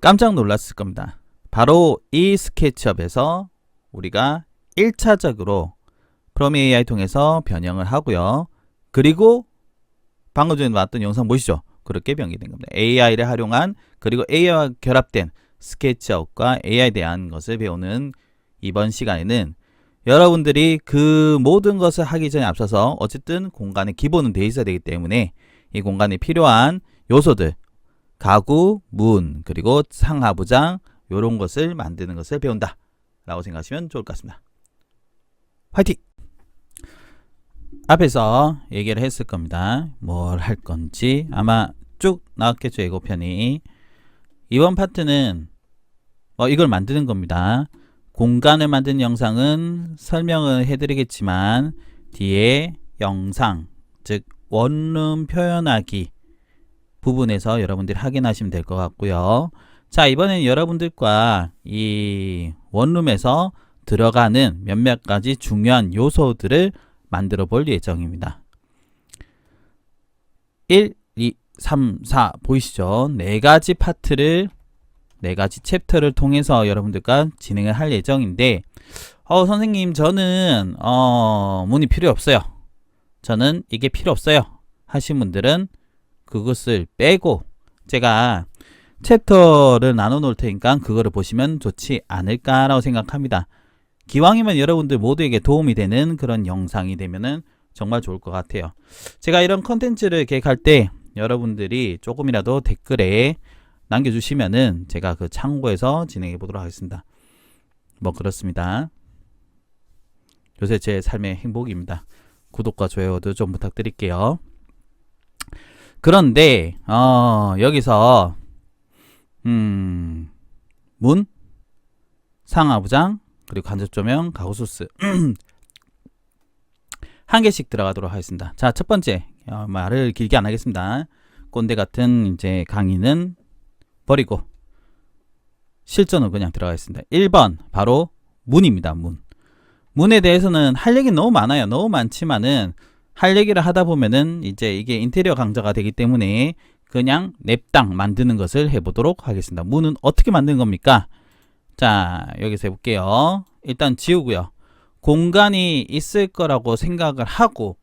깜짝 놀랐을 겁니다. 바로 이 스케치업에서 우리가 1차적으로 프로미 AI 통해서 변형을 하고요. 그리고 방금 전에 나왔던 영상 보시죠. 그렇게 변경된 겁니다. AI를 활용한, 그리고 AI와 결합된 스케치업과 AI에 대한 것을 배우는 이번 시간에는 여러분들이 그 모든 것을 하기 전에 앞서서 어쨌든 공간의 기본은 돼 있어야 되기 때문에 이 공간에 필요한 요소들, 가구, 문, 그리고 상하부장, 요런 것을 만드는 것을 배운다 라고 생각하시면 좋을 것 같습니다. 화이팅! 앞에서 얘기를 했을 겁니다. 뭘 할 건지 아마 쭉 나왔겠죠, 예고편이. 이번 파트는 이걸 만드는 겁니다. 공간을 만드는 영상은 설명을 해드리겠지만 뒤에 영상, 즉 원룸 표현하기 부분에서 여러분들이 확인하시면 될 것 같고요. 자, 이번에는 여러분들과 이 원룸에서 들어가는 몇몇 가지 중요한 요소들을 만들어 볼 예정입니다. 1, 2, 3, 4 보이시죠? 네 가지 파트를, 네 가지 챕터를 통해서 여러분들과 진행을 할 예정인데, 선생님 저는 문이 필요 없어요. 저는 이게 필요 없어요 하신 분들은 그것을 빼고 제가 챕터를 나눠 놓을 테니까 그거를 보시면 좋지 않을까라고 생각합니다. 기왕이면 여러분들 모두에게 도움이 되는 그런 영상이 되면은 정말 좋을 것 같아요. 제가 이런 컨텐츠를 계획할 때 여러분들이 조금이라도 댓글에 남겨주시면은 제가 그 참고해서 진행해 보도록 하겠습니다. 뭐 그렇습니다. 요새 제 삶의 행복입니다. 구독과 좋아요도 좀 부탁드릴게요. 그런데 여기서 문, 상하부장, 그리고 간접조명, 가구소스 한 개씩 들어가도록 하겠습니다. 자, 첫 번째 말을 길게 안 하겠습니다. 꼰대 같은 이제 강의는 버리고 실전으로 그냥 들어가겠습니다. 1번 바로 문입니다. 문에 대해서는 할 얘기는 너무 많아요. 너무 많지만은 할 얘기를 하다 보면은 이제 이게 인테리어 강좌가 되기 때문에 그냥 냅당 만드는 것을 해보도록 하겠습니다. 문은 어떻게 만드는 겁니까? 자, 여기서 해볼게요. 일단 지우고요. 공간이 있을 거라고 생각을 하고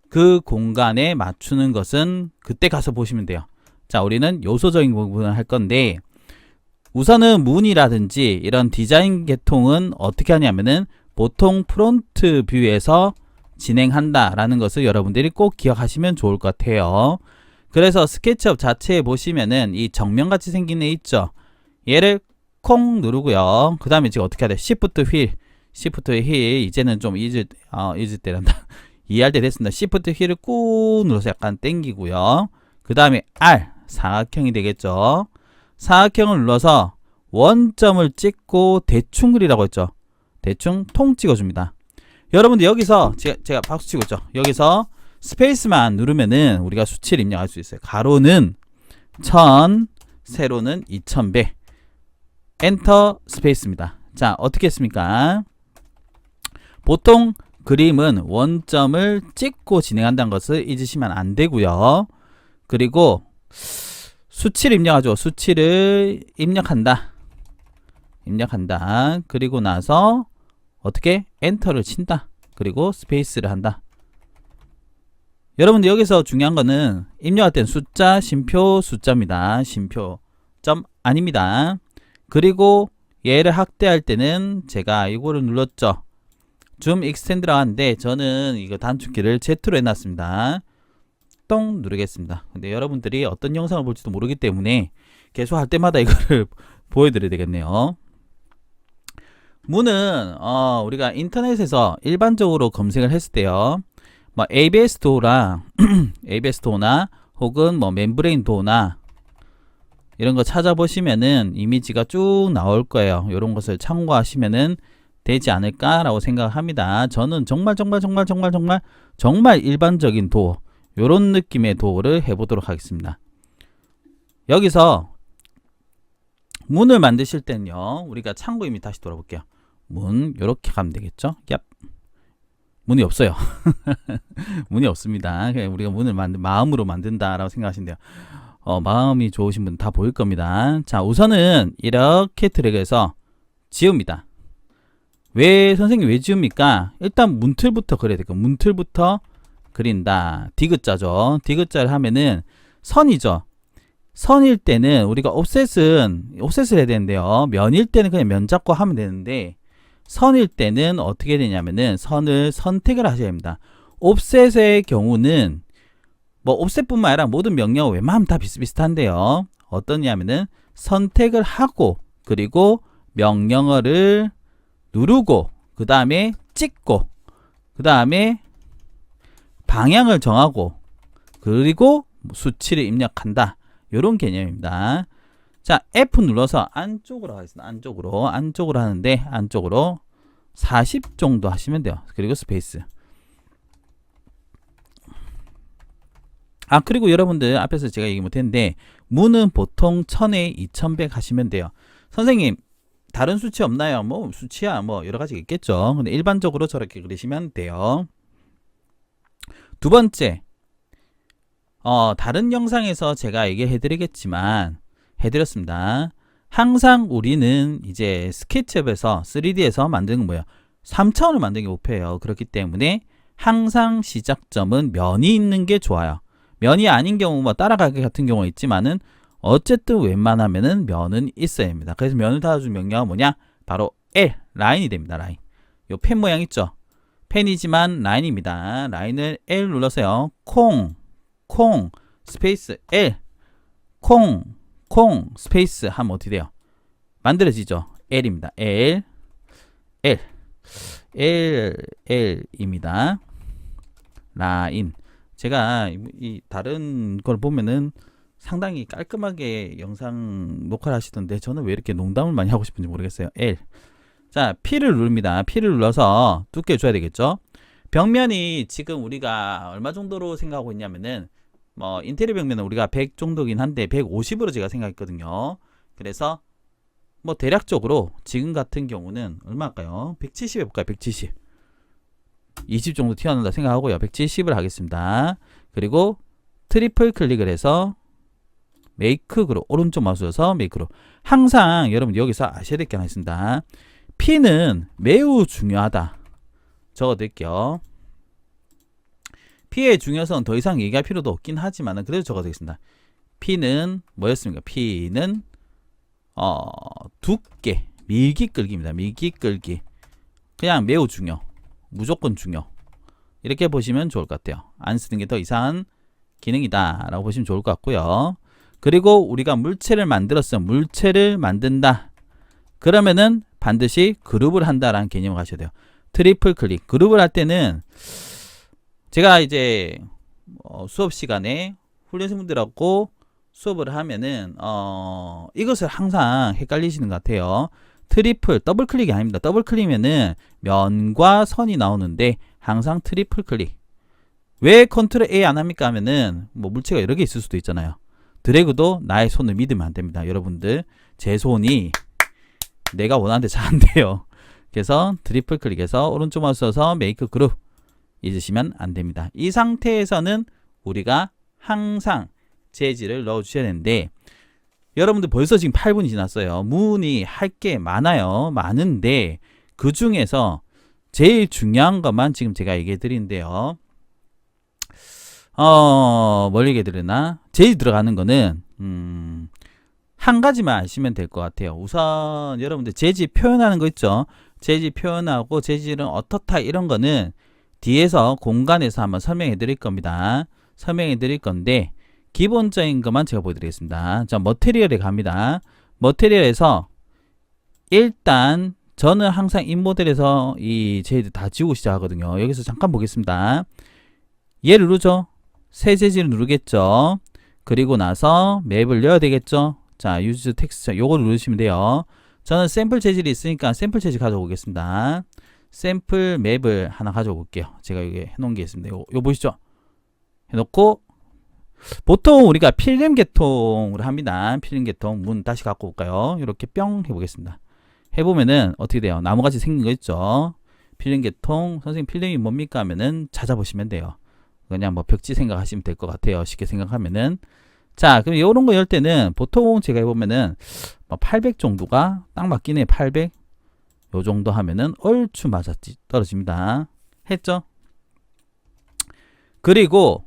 그 공간에 맞추는 것은 그때 가서 보시면 돼요. 자, 우리는 요소적인 부분을 할 건데 우선은 문이라든지 이런 디자인 계통은 어떻게 하냐면은 보통 프론트 뷰에서 진행한다 라는 것을 여러분들이 꼭 기억하시면 좋을 것 같아요. 그래서 스케치업 자체에 보시면은 이 정면같이 생긴 애 있죠. 얘를 콩 누르고요. 그 다음에 지금 어떻게 해야 돼? Shift 휠 이제는 좀 잊을 때란다. 이해할 때 됐습니다. Shift 휠을 꾹 눌러서 약간 당기고요. 그 다음에 R 사각형이 되겠죠. 사각형을 눌러서 원점을 찍고 대충 그리라고 했죠. 대충 통 찍어줍니다. 여러분들 여기서 제가 박수 치고 있죠. 여기서 스페이스만 누르면은 우리가 수치를 입력할 수 있어요. 가로는 1000, 세로는 2000배. 엔터 스페이스입니다. 자, 어떻게 했습니까? 보통 그림은 원점을 찍고 진행한다는 것을 잊으시면 안 되고요. 그리고 수치를 입력하죠. 수치를 입력한다. 그리고 나서 어떻게? 엔터를 친다. 그리고 스페이스를 한다. 여러분들 여기서 중요한 거는 입력할 땐 숫자, 쉼표, 숫자입니다. 쉼표점 아닙니다. 그리고 얘를 확대할 때는 제가 이거를 눌렀죠. 줌 익스텐드라고 하는데 저는 이거 단축키를 Z로 해놨습니다. 똥 누르겠습니다. 근데 여러분들이 어떤 영상을 볼지도 모르기 때문에 계속 할 때마다 이거를 보여드려야 되겠네요. 문은 우리가 인터넷에서 일반적으로 검색을 했을 때요. 뭐 ABS 도어랑 ABS 도어나 혹은 뭐 멤브레인 도어나 이런 거 찾아보시면은 이미지가 쭉 나올 거예요. 이런 것을 참고하시면은 되지 않을까라고 생각합니다. 저는 정말 일반적인 도어, 요런 느낌의 도어를 해보도록 하겠습니다. 여기서 문을 만드실 때는요, 우리가 참고 이미 다시 돌아볼게요. 문 요렇게 가면 되겠죠? 얍. 문이 없어요. 문이 없습니다. 우리가 문을 마음으로 만든다라고 생각하시면 돼요. 마음이 좋으신 분 다 보일 겁니다. 자, 우선은 이렇게 드래그해서 지웁니다. 왜 선생님 왜 지웁니까? 일단 문틀부터 그려야 돼요. 문틀부터 그린다. 디귿자죠. 디귿자를 하면은 선이죠. 선일 때는 우리가 옵셋을 해야 되는데요. 면일 때는 그냥 면 잡고 하면 되는데, 선일 때는 어떻게 되냐면은 선을 선택을 하셔야 됩니다. 옵셋의 경우는 뭐 옵셋뿐만 아니라 모든 명령은 웬만하면 다 비슷비슷한데요. 어떠냐면은 선택을 하고, 그리고 명령어를 누르고, 그 다음에 찍고, 그 다음에 방향을 정하고, 그리고 수치를 입력한다. 요런 개념입니다. 자, F 눌러서 안쪽으로 하겠습니다. 안쪽으로 하는데, 안쪽으로 40 정도 하시면 돼요. 그리고 스페이스. 그리고 여러분들 앞에서 제가 얘기 못했는데, 문은 보통 1000에 2100 하시면 돼요. 선생님, 다른 수치 없나요? 뭐 수치야 뭐 여러 가지 있겠죠. 근데 일반적으로 저렇게 그리시면 돼요. 두 번째, 다른 영상에서 제가 얘기해드리겠지만 해드렸습니다. 항상 우리는 이제 스케치업에서 3D에서 만드는 건 뭐예요? 3차원을 만드는 게 목표예요. 그렇기 때문에 항상 시작점은 면이 있는 게 좋아요. 면이 아닌 경우 뭐 따라가기 같은 경우가 있지만은 어쨌든 웬만하면은 면은 있어야 됩니다. 그래서 면을 닫아준 명령은 뭐냐? 바로 L, 라인이 됩니다. 라인. 요 펜 모양 있죠? 펜이지만 라인입니다. 라인을 L 눌러서요. 콩, 스페이스 L, 콩, 스페이스 하면 어떻게 돼요? 만들어지죠? L입니다. L입니다. 라인. 제가 이 다른 걸 보면은 상당히 깔끔하게 영상 녹화를 하시던데 저는 왜 이렇게 농담을 많이 하고 싶은지 모르겠어요. L. 자, P를 누릅니다. P를 눌러서 두께 줘야 되겠죠? 벽면이 지금 우리가 얼마 정도로 생각하고 있냐면은 뭐 인테리어 벽면은 우리가 100 정도긴 한데 150으로 제가 생각했거든요. 그래서 뭐 대략적으로 지금 같은 경우는 얼마일까요? 170 해볼까요? 170. 20 정도 튀어나온다 생각하고요. 170을 하겠습니다. 그리고 트리플 클릭을 해서 메이크 그룹, 오른쪽 마우스여서 메이크로. 항상 여러분 여기서 아셔야 될 게 하나 있습니다. P는 매우 중요하다. 적어드릴게요. P의 중요성은 더 이상 얘기할 필요도 없긴 하지만 그래도 적어드리겠습니다. P는 뭐였습니까? P는 두께, 밀기 끌기입니다. 밀기 끌기. 그냥 매우 중요. 무조건 중요. 이렇게 보시면 좋을 것 같아요. 안 쓰는 게 더 이상한 기능이다 라고 보시면 좋을 것 같고요. 그리고 우리가 물체를 만들었어요. 물체를 만든다. 그러면은 반드시 그룹을 한다라는 개념을 가셔야 돼요. 트리플 클릭. 그룹을 할 때는 제가 이제 수업 시간에 훈련생분들하고 수업을 하면은 이것을 항상 헷갈리시는 것 같아요. 트리플, 더블 클릭이 아닙니다. 더블 클릭이면은 면과 선이 나오는데 항상 트리플 클릭. 왜 컨트롤 A 안 합니까 하면은 뭐 물체가 여러 개 있을 수도 있잖아요. 드래그도 나의 손을 믿으면 안 됩니다. 여러분들 제 손이 내가 원하는 데 잘 안 돼요. 그래서 트리플 클릭해서 오른쪽 마우스 써서 메이크 그룹 잊으시면 안 됩니다. 이 상태에서는 우리가 항상 재질을 넣어 주셔야 되는데 여러분들 벌써 지금 8분이 지났어요. 문이 할 게 많아요. 많은데 그 중에서 제일 중요한 것만 지금 제가 얘기해 드리는데요. 뭘 얘기해 드리나? 제일 들어가는 거는 한 가지만 아시면 될 것 같아요. 우선 여러분들 재질 표현하는 거 있죠? 재질 표현하고 재질은 어떻다 이런 거는 뒤에서 공간에서 한번 설명해 드릴 겁니다. 설명해 드릴 건데 기본적인 것만 제가 보여드리겠습니다. 자, 머테리얼에 갑니다. 머테리얼에서 일단 저는 항상 이 모델에서 이 재질 다 지우고 시작하거든요. 여기서 잠깐 보겠습니다. 얘를 누르죠. 새 재질을 누르겠죠. 그리고 나서 맵을 넣어야 되겠죠. 자, use text 요거 누르시면 돼요. 저는 샘플 재질이 있으니까 샘플 재질 가져오겠습니다. 샘플 맵을 하나 가져올게요. 제가 여기 해놓은 게 있습니다. 요 보시죠. 해놓고 보통 우리가 필름 계통으로 합니다. 필름 계통 문 다시 갖고 올까요? 이렇게 뿅 해보겠습니다. 해보면은 어떻게 돼요? 나무같이 생긴 거 있죠. 필름 계통 선생님 필름이 뭡니까 하면은 찾아보시면 돼요. 그냥 뭐 벽지 생각하시면 될 것 같아요. 쉽게 생각하면은. 자, 그럼 이런 거 열 때는 보통 제가 해보면은 뭐 800 정도가 딱 맞긴 해. 800 요 정도 하면은 얼추 맞았지 떨어집니다. 했죠? 그리고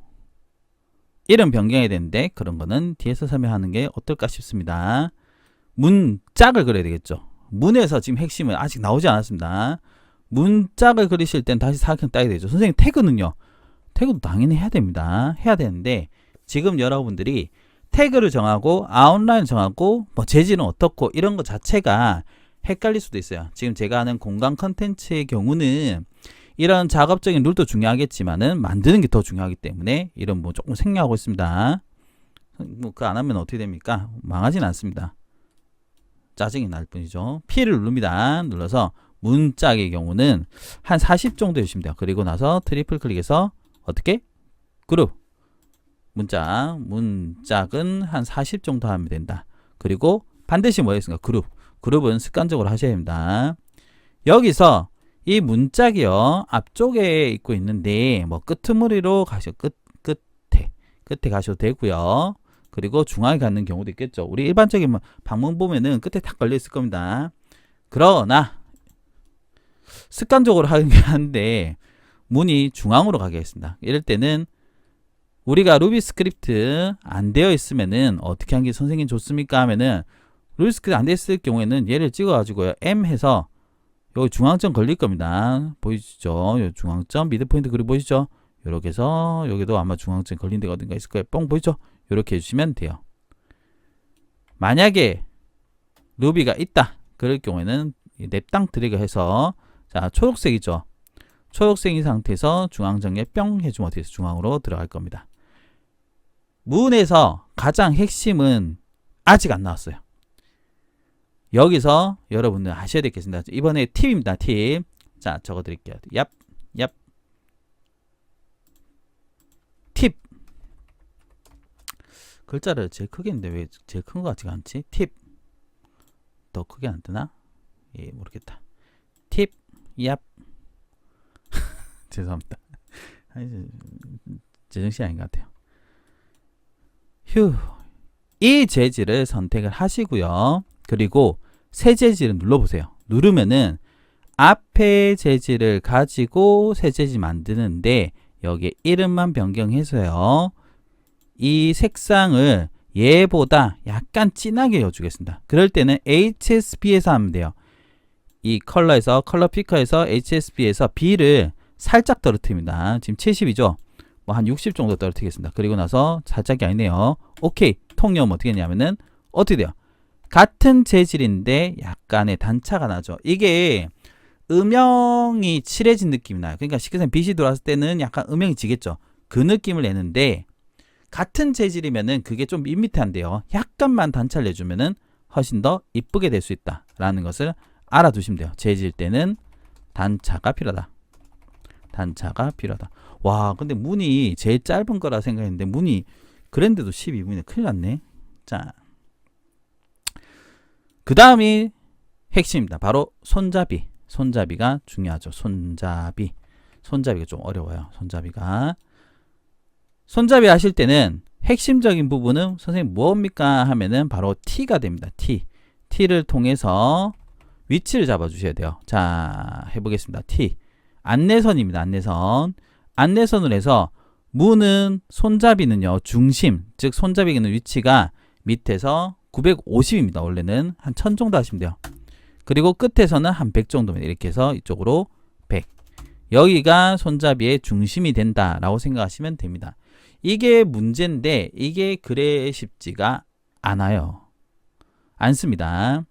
이름 변경해야 되는데 그런 거는 뒤에서 설명하는 게 어떨까 싶습니다. 문짝을 그려야 되겠죠. 문에서 지금 핵심은 아직 나오지 않았습니다. 문짝을 그리실 땐 다시 사각형 따야 되죠. 선생님 태그는요. 태그도 당연히 해야 됩니다. 해야 되는데 지금 여러분들이 태그를 정하고 아웃라인 정하고 뭐 재질은 어떻고 이런 거 자체가 헷갈릴 수도 있어요. 지금 제가 하는 공간 컨텐츠의 경우는 이런 작업적인 룰도 중요하겠지만은 만드는 게 더 중요하기 때문에 이런 뭐 조금 생략하고 있습니다. 뭐 그거 안 하면 어떻게 됩니까? 망하진 않습니다. 짜증이 날 뿐이죠. P를 누릅니다. 눌러서 문짝의 경우는 한 40 정도 해주시면 돼요. 그리고 나서 트리플 클릭해서 어떻게? 그룹. 문짝은 한 40 정도 하면 된다. 그리고 반드시 뭐였습니까? 그룹. 그룹은 습관적으로 하셔야 됩니다. 여기서 이 문짝이요. 앞쪽에 있고 있는데 뭐 끄트머리로 가셔. 끝에 가셔도 되고요. 그리고 중앙에 갖는 경우도 있겠죠. 우리 일반적인 방문 보면은 끝에 딱 걸려 있을 겁니다. 그러나 습관적으로 하는 게 한데 문이 중앙으로 가게 했습니다. 이럴 때는 우리가 루비 스크립트 안 되어 있으면은 어떻게 하는 게 선생님 좋습니까 하면은 루비 스크립트 안 되어 있을 경우에는 얘를 찍어 가지고요. M 해서 여기 중앙점 걸릴 겁니다. 보이시죠? 요 중앙점 미드 포인트 그리고 보이시죠? 요렇게 해서 여기도 아마 중앙점 걸린 데가 어딘가 있을 거예요. 뻥 보이죠? 요렇게 해주시면 돼요. 만약에 루비가 있다 그럴 경우에는 냅당 드래그 해서 자 초록색이죠. 초록색인 상태에서 중앙정에 뿅 해주면 어떻게 해서 중앙으로 들어갈 겁니다. 문에서 가장 핵심은 아직 안 나왔어요. 여기서 여러분들 하셔야 되겠습니다. 이번에 팁입니다. 팁. 자 적어 드릴게요. 얍. 팁. 글자를 제일 크게 했는데 왜 제일 큰 것 같지가 않지? 팁. 더 크게 안 뜨나? 예, 모르겠다. 팁. 얍. 죄송합니다. 제정신이 아닌 것 같아요. 휴. 이 재질을 선택을 하시고요. 그리고 새 재질을 눌러보세요. 누르면은 앞에 재질을 가지고 새 재질 만드는데 여기에 이름만 변경해서요. 이 색상을 얘보다 약간 진하게 해주겠습니다. 그럴 때는 HSB에서 하면 돼요. 이 컬러에서 컬러 피커에서 HSB에서 B를 살짝 떨어뜨립니다. 지금 70이죠. 뭐 한 60 정도 떨어뜨리겠습니다. 그리고 나서 살짝이 아니네요. 오케이. 통념 어떻게 했냐면은 어떻게 돼요? 같은 재질인데 약간의 단차가 나죠. 이게 음영이 칠해진 느낌이 나요. 그러니까 쉽게 말하면 빛이 들어왔을 때는 약간 음영이 지겠죠. 그 느낌을 내는데 같은 재질이면은 그게 좀 밋밋한데요. 약간만 단차를 내주면은 훨씬 더 이쁘게 될 수 있다 라는 것을 알아두시면 돼요. 재질 때는 단차가 필요하다. 단차가 필요하다. 와 근데 문이 제일 짧은 거라 생각했는데 문이 그랜데도 12분이네. 큰일 났네. 자, 그 다음이 핵심입니다. 바로 손잡이. 손잡이가 중요하죠. 손잡이가 좀 어려워요. 손잡이 하실 때는 핵심적인 부분은 선생님 뭡니까 하면은 바로 T가 됩니다. T를 통해서 위치를 잡아 주셔야 돼요. 자, 해보겠습니다. T. 안내선입니다. 안내선을 해서 문은 손잡이는요. 중심, 즉 손잡이가 있는 위치가 밑에서 950입니다. 원래는 한 1000 정도 하시면 돼요. 그리고 끝에서는 한 100 정도면 이렇게 해서 이쪽으로 100. 여기가 손잡이의 중심이 된다라고 생각하시면 됩니다. 이게 문제인데 이게 그래 쉽지가 않습니다.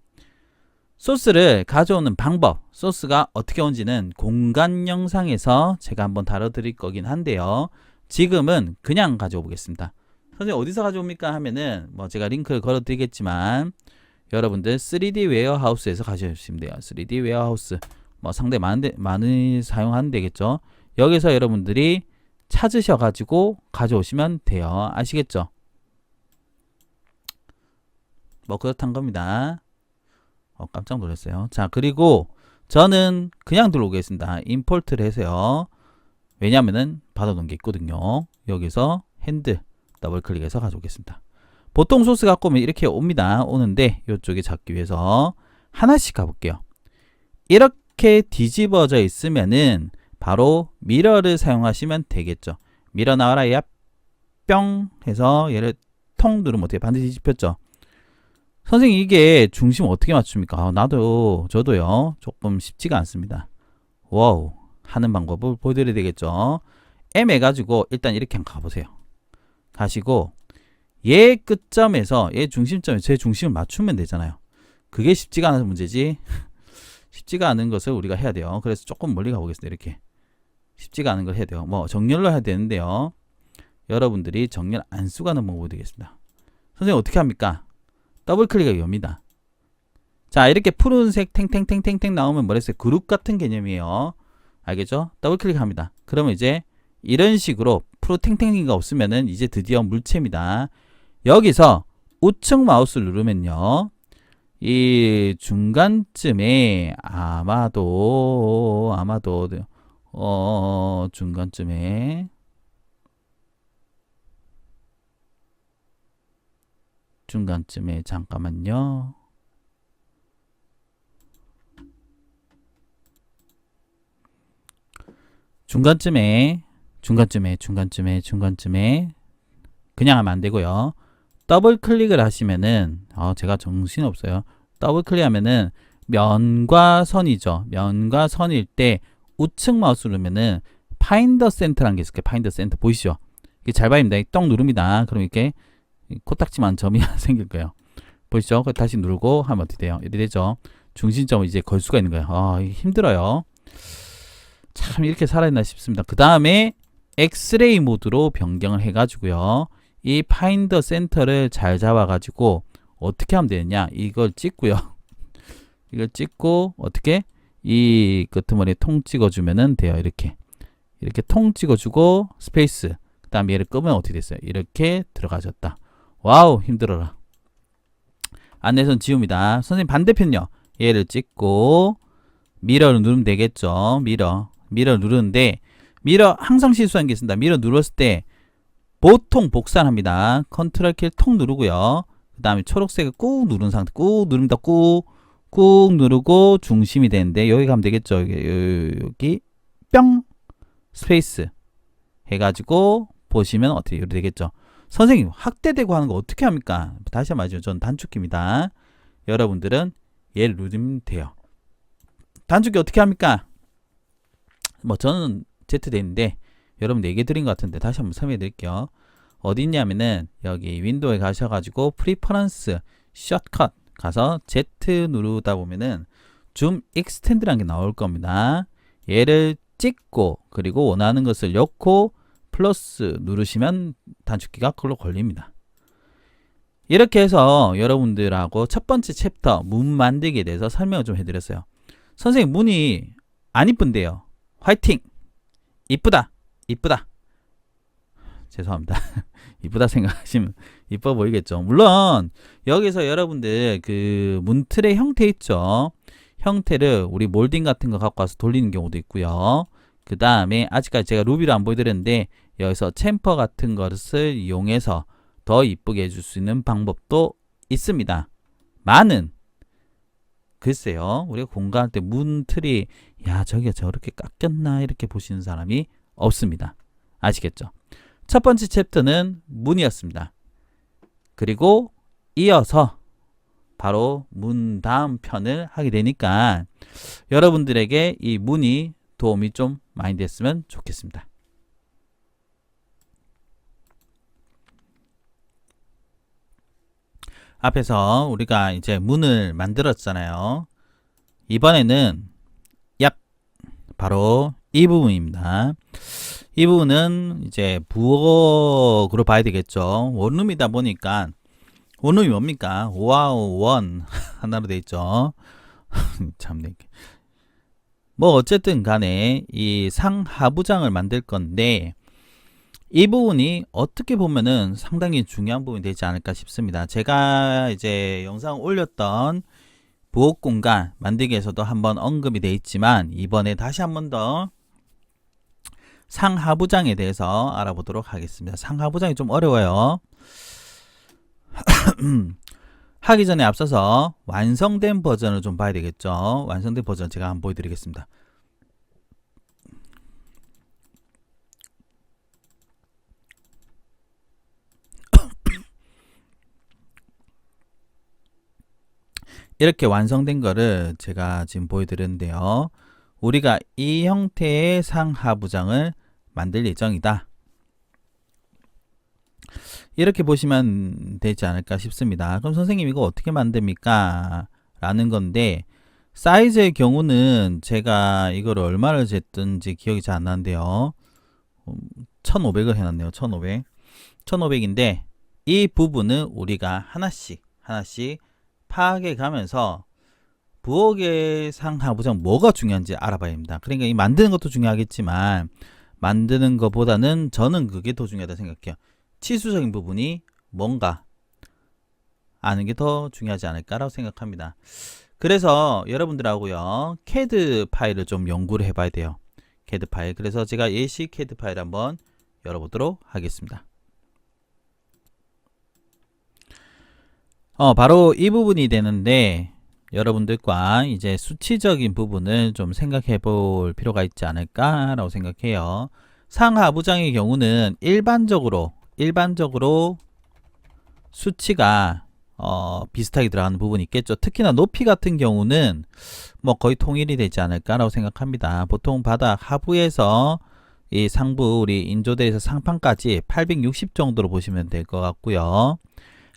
소스를 가져오는 방법, 소스가 어떻게 온지는 공간 영상에서 제가 한번 다뤄드릴 거긴 한데요. 지금은 그냥 가져오 보겠습니다. 선생님 어디서 가져옵니까 하면은 뭐 제가 링크를 걸어 드리겠지만 여러분들 3D 웨어하우스에서 가져오시면 돼요. 3D 웨어하우스 뭐 상당히 많이 사용하는 데겠죠. 여기서 여러분들이 찾으셔 가지고 가져오시면 돼요. 아시겠죠? 뭐 그렇단 겁니다. 깜짝 놀랐어요. 자, 그리고 저는 그냥 들어오겠습니다. 임포트를 해서요. 왜냐면은 받아놓은 게 있거든요. 여기서 핸드 더블 클릭해서 가져오겠습니다. 보통 소스 갖고 오면 이렇게 옵니다. 오는데 이쪽에 잡기 위해서 하나씩 가볼게요. 이렇게 뒤집어져 있으면은 바로 미러를 사용하시면 되겠죠. 미러 나와라 야 뿅 해서 얘를 통 누르면 어떻게 반드시 뒤집혔죠. 선생님 이게 중심 어떻게 맞춥니까? 저도요 조금 쉽지가 않습니다. 와우 하는 방법을 보여드려야 되겠죠. M 해가지고 일단 이렇게 한번 가보세요. 가시고 얘 끝점에서 얘 중심점에 제 중심을 맞추면 되잖아요. 그게 쉽지가 않은 문제지. 쉽지가 않은 것을 우리가 해야 돼요. 그래서 조금 멀리 가보겠습니다. 이렇게 쉽지가 않은 걸 해야 돼요. 뭐 정렬로 해야 되는데요. 여러분들이 정렬 안 쓰고 하는 방법을 드리겠습니다. 선생님 어떻게 합니까? 더블 클릭이 엽니다. 자 이렇게 푸른색 탱탱탱탱탱 나오면 뭐랬어요? 그룹 같은 개념이에요. 알겠죠? 더블 클릭합니다. 그러면 이제 이런 식으로 프로 탱탱이가 없으면은 이제 드디어 물체입니다. 여기서 우측 마우스 누르면요. 이 중간쯤에 아마도 중간쯤에 잠깐만요. 중간쯤에 그냥 하면 안 되고요. 더블 클릭을 하시면은 제가 정신 없어요. 더블 클릭하면은 면과 선이죠. 면과 선일 때 우측 마우스 누르면은 파인더 센터라는 게 있을게요. 파인더 센터 보이시죠? 이게 잘 봐입니다. 떡 누릅니다. 그럼 이렇게 코딱지만 점이 생길 거예요. 보이시죠? 다시 누르고 하면 어떻게 돼요? 이렇게 되죠. 중심점을 이제 걸 수가 있는 거예요. 힘들어요. 참 이렇게 살아있나 싶습니다. 그 다음에 엑스레이 모드로 변경을 해가지고요. 이 파인더 센터를 잘 잡아가지고 어떻게 하면 되느냐? 이걸 찍고요. 이걸 찍고 어떻게? 이 끄트머리에 통 찍어주면은 돼요. 이렇게 통 찍어주고 스페이스. 그 다음에 얘를 끄면 어떻게 됐어요? 이렇게 들어가졌다. 와우 힘들어라. 안내선 지웁니다. 선생님 반대편요. 얘를 찍고 미러를 누르면 되겠죠. 미러 누르는데 미러 항상 실수하는 게 있습니다. 미러 눌렀을 때 보통 복사합니다. 컨트롤 키를 통 누르고요. 그 다음에 초록색을 꾹 누른 상태 꾹 누릅니다. 꾹 누르고 중심이 되는데 여기 가면 되겠죠. 여기 뿅 스페이스 해가지고 보시면 어떻게 이렇게 되겠죠. 선생님 확대되고 하는 거 어떻게 합니까? 다시 한번 말해주죠. 전 단축키입니다. 여러분들은 얘를 누르면 돼요. 단축키 어떻게 합니까? 뭐 저는 Z 돼 있는데 여러분 4개 드린 것 같은데 다시 한번 설명해 드릴게요. 어디 있냐면은 여기 윈도우에 가셔가지고 프리퍼런스 숏컷 가서 Z 누르다 보면은 줌 익스텐드라는 게 나올 겁니다. 얘를 찍고 그리고 원하는 것을 넣고 플러스 누르시면 단축키가 그걸로 걸립니다. 이렇게 해서 여러분들하고 첫 번째 챕터 문 만들기에 대해서 설명을 좀 해드렸어요. 선생님 문이 안 이쁜데요. 화이팅! 이쁘다! 죄송합니다. 이쁘다 생각하시면 이뻐 보이겠죠. 물론 여기서 여러분들 그 문틀의 형태 있죠. 형태를 우리 몰딩 같은 거 갖고 와서 돌리는 경우도 있고요. 그 다음에 아직까지 제가 루비로 안 보여드렸는데 여기서 챔퍼 같은 것을 이용해서 더 이쁘게 해줄 수 있는 방법도 있습니다. 많은 글쎄요. 우리가 공부할 때 문틀이 야 저게 저렇게 깎였나 이렇게 보시는 사람이 없습니다. 아시겠죠? 첫 번째 챕터는 문이었습니다. 그리고 이어서 바로 문 다음 편을 하게 되니까 여러분들에게 이 문이 도움이 좀 많이 됐으면 좋겠습니다. 앞에서 우리가 이제 문을 만들었잖아요. 이번에는 바로 이 부분입니다. 이 부분은 이제 부호로 봐야 되겠죠. 원룸이다 보니까 원룸이 뭡니까? 와우 원 하나로 돼 있죠. 참네. 뭐 어쨌든 간에 이 상하부장을 만들 건데 이 부분이 어떻게 보면은 상당히 중요한 부분이 되지 않을까 싶습니다. 제가 이제 영상 올렸던 부엌 공간 만들기에서도 한번 언급이 되어 있지만 이번에 다시 한번 더 상하부장에 대해서 알아보도록 하겠습니다. 상하부장이 좀 어려워요. 하기 전에 앞서서 완성된 버전을 좀 봐야 되겠죠. 완성된 버전 제가 한번 보여드리겠습니다. 이렇게 완성된 거를 제가 지금 보여드렸는데요. 우리가 이 형태의 상하부장을 만들 예정이다. 이렇게 보시면 되지 않을까 싶습니다. 그럼 선생님 이거 어떻게 만듭니까? 라는 건데 사이즈의 경우는 제가 이거를 얼마를 쟀든지 기억이 잘 안 나는데요. 1500을 해놨네요. 1500. 1500인데 이 부분은 우리가 하나씩 파악해 가면서 부엌의 상하부장 뭐가 중요한지 알아봐야 합니다. 그러니까 이 만드는 것도 중요하겠지만 만드는 것보다는 저는 그게 더 중요하다 생각해요. 치수적인 부분이 뭔가 아는 게 더 중요하지 않을까라고 생각합니다. 그래서 여러분들하고요 CAD 파일을 좀 연구를 해봐야 돼요. CAD 파일. 그래서 제가 예시 CAD 파일 한번 열어보도록 하겠습니다. 바로 이 부분이 되는데 여러분들과 이제 수치적인 부분을 좀 생각해 볼 필요가 있지 않을까라고 생각해요. 상하부장의 경우는 일반적으로 수치가 비슷하게 들어가는 부분이 있겠죠. 특히나 높이 같은 경우는 뭐 거의 통일이 되지 않을까라고 생각합니다. 보통 바닥 하부에서 이 상부 우리 인조대에서 상판까지 860 정도로 보시면 될 것 같고요.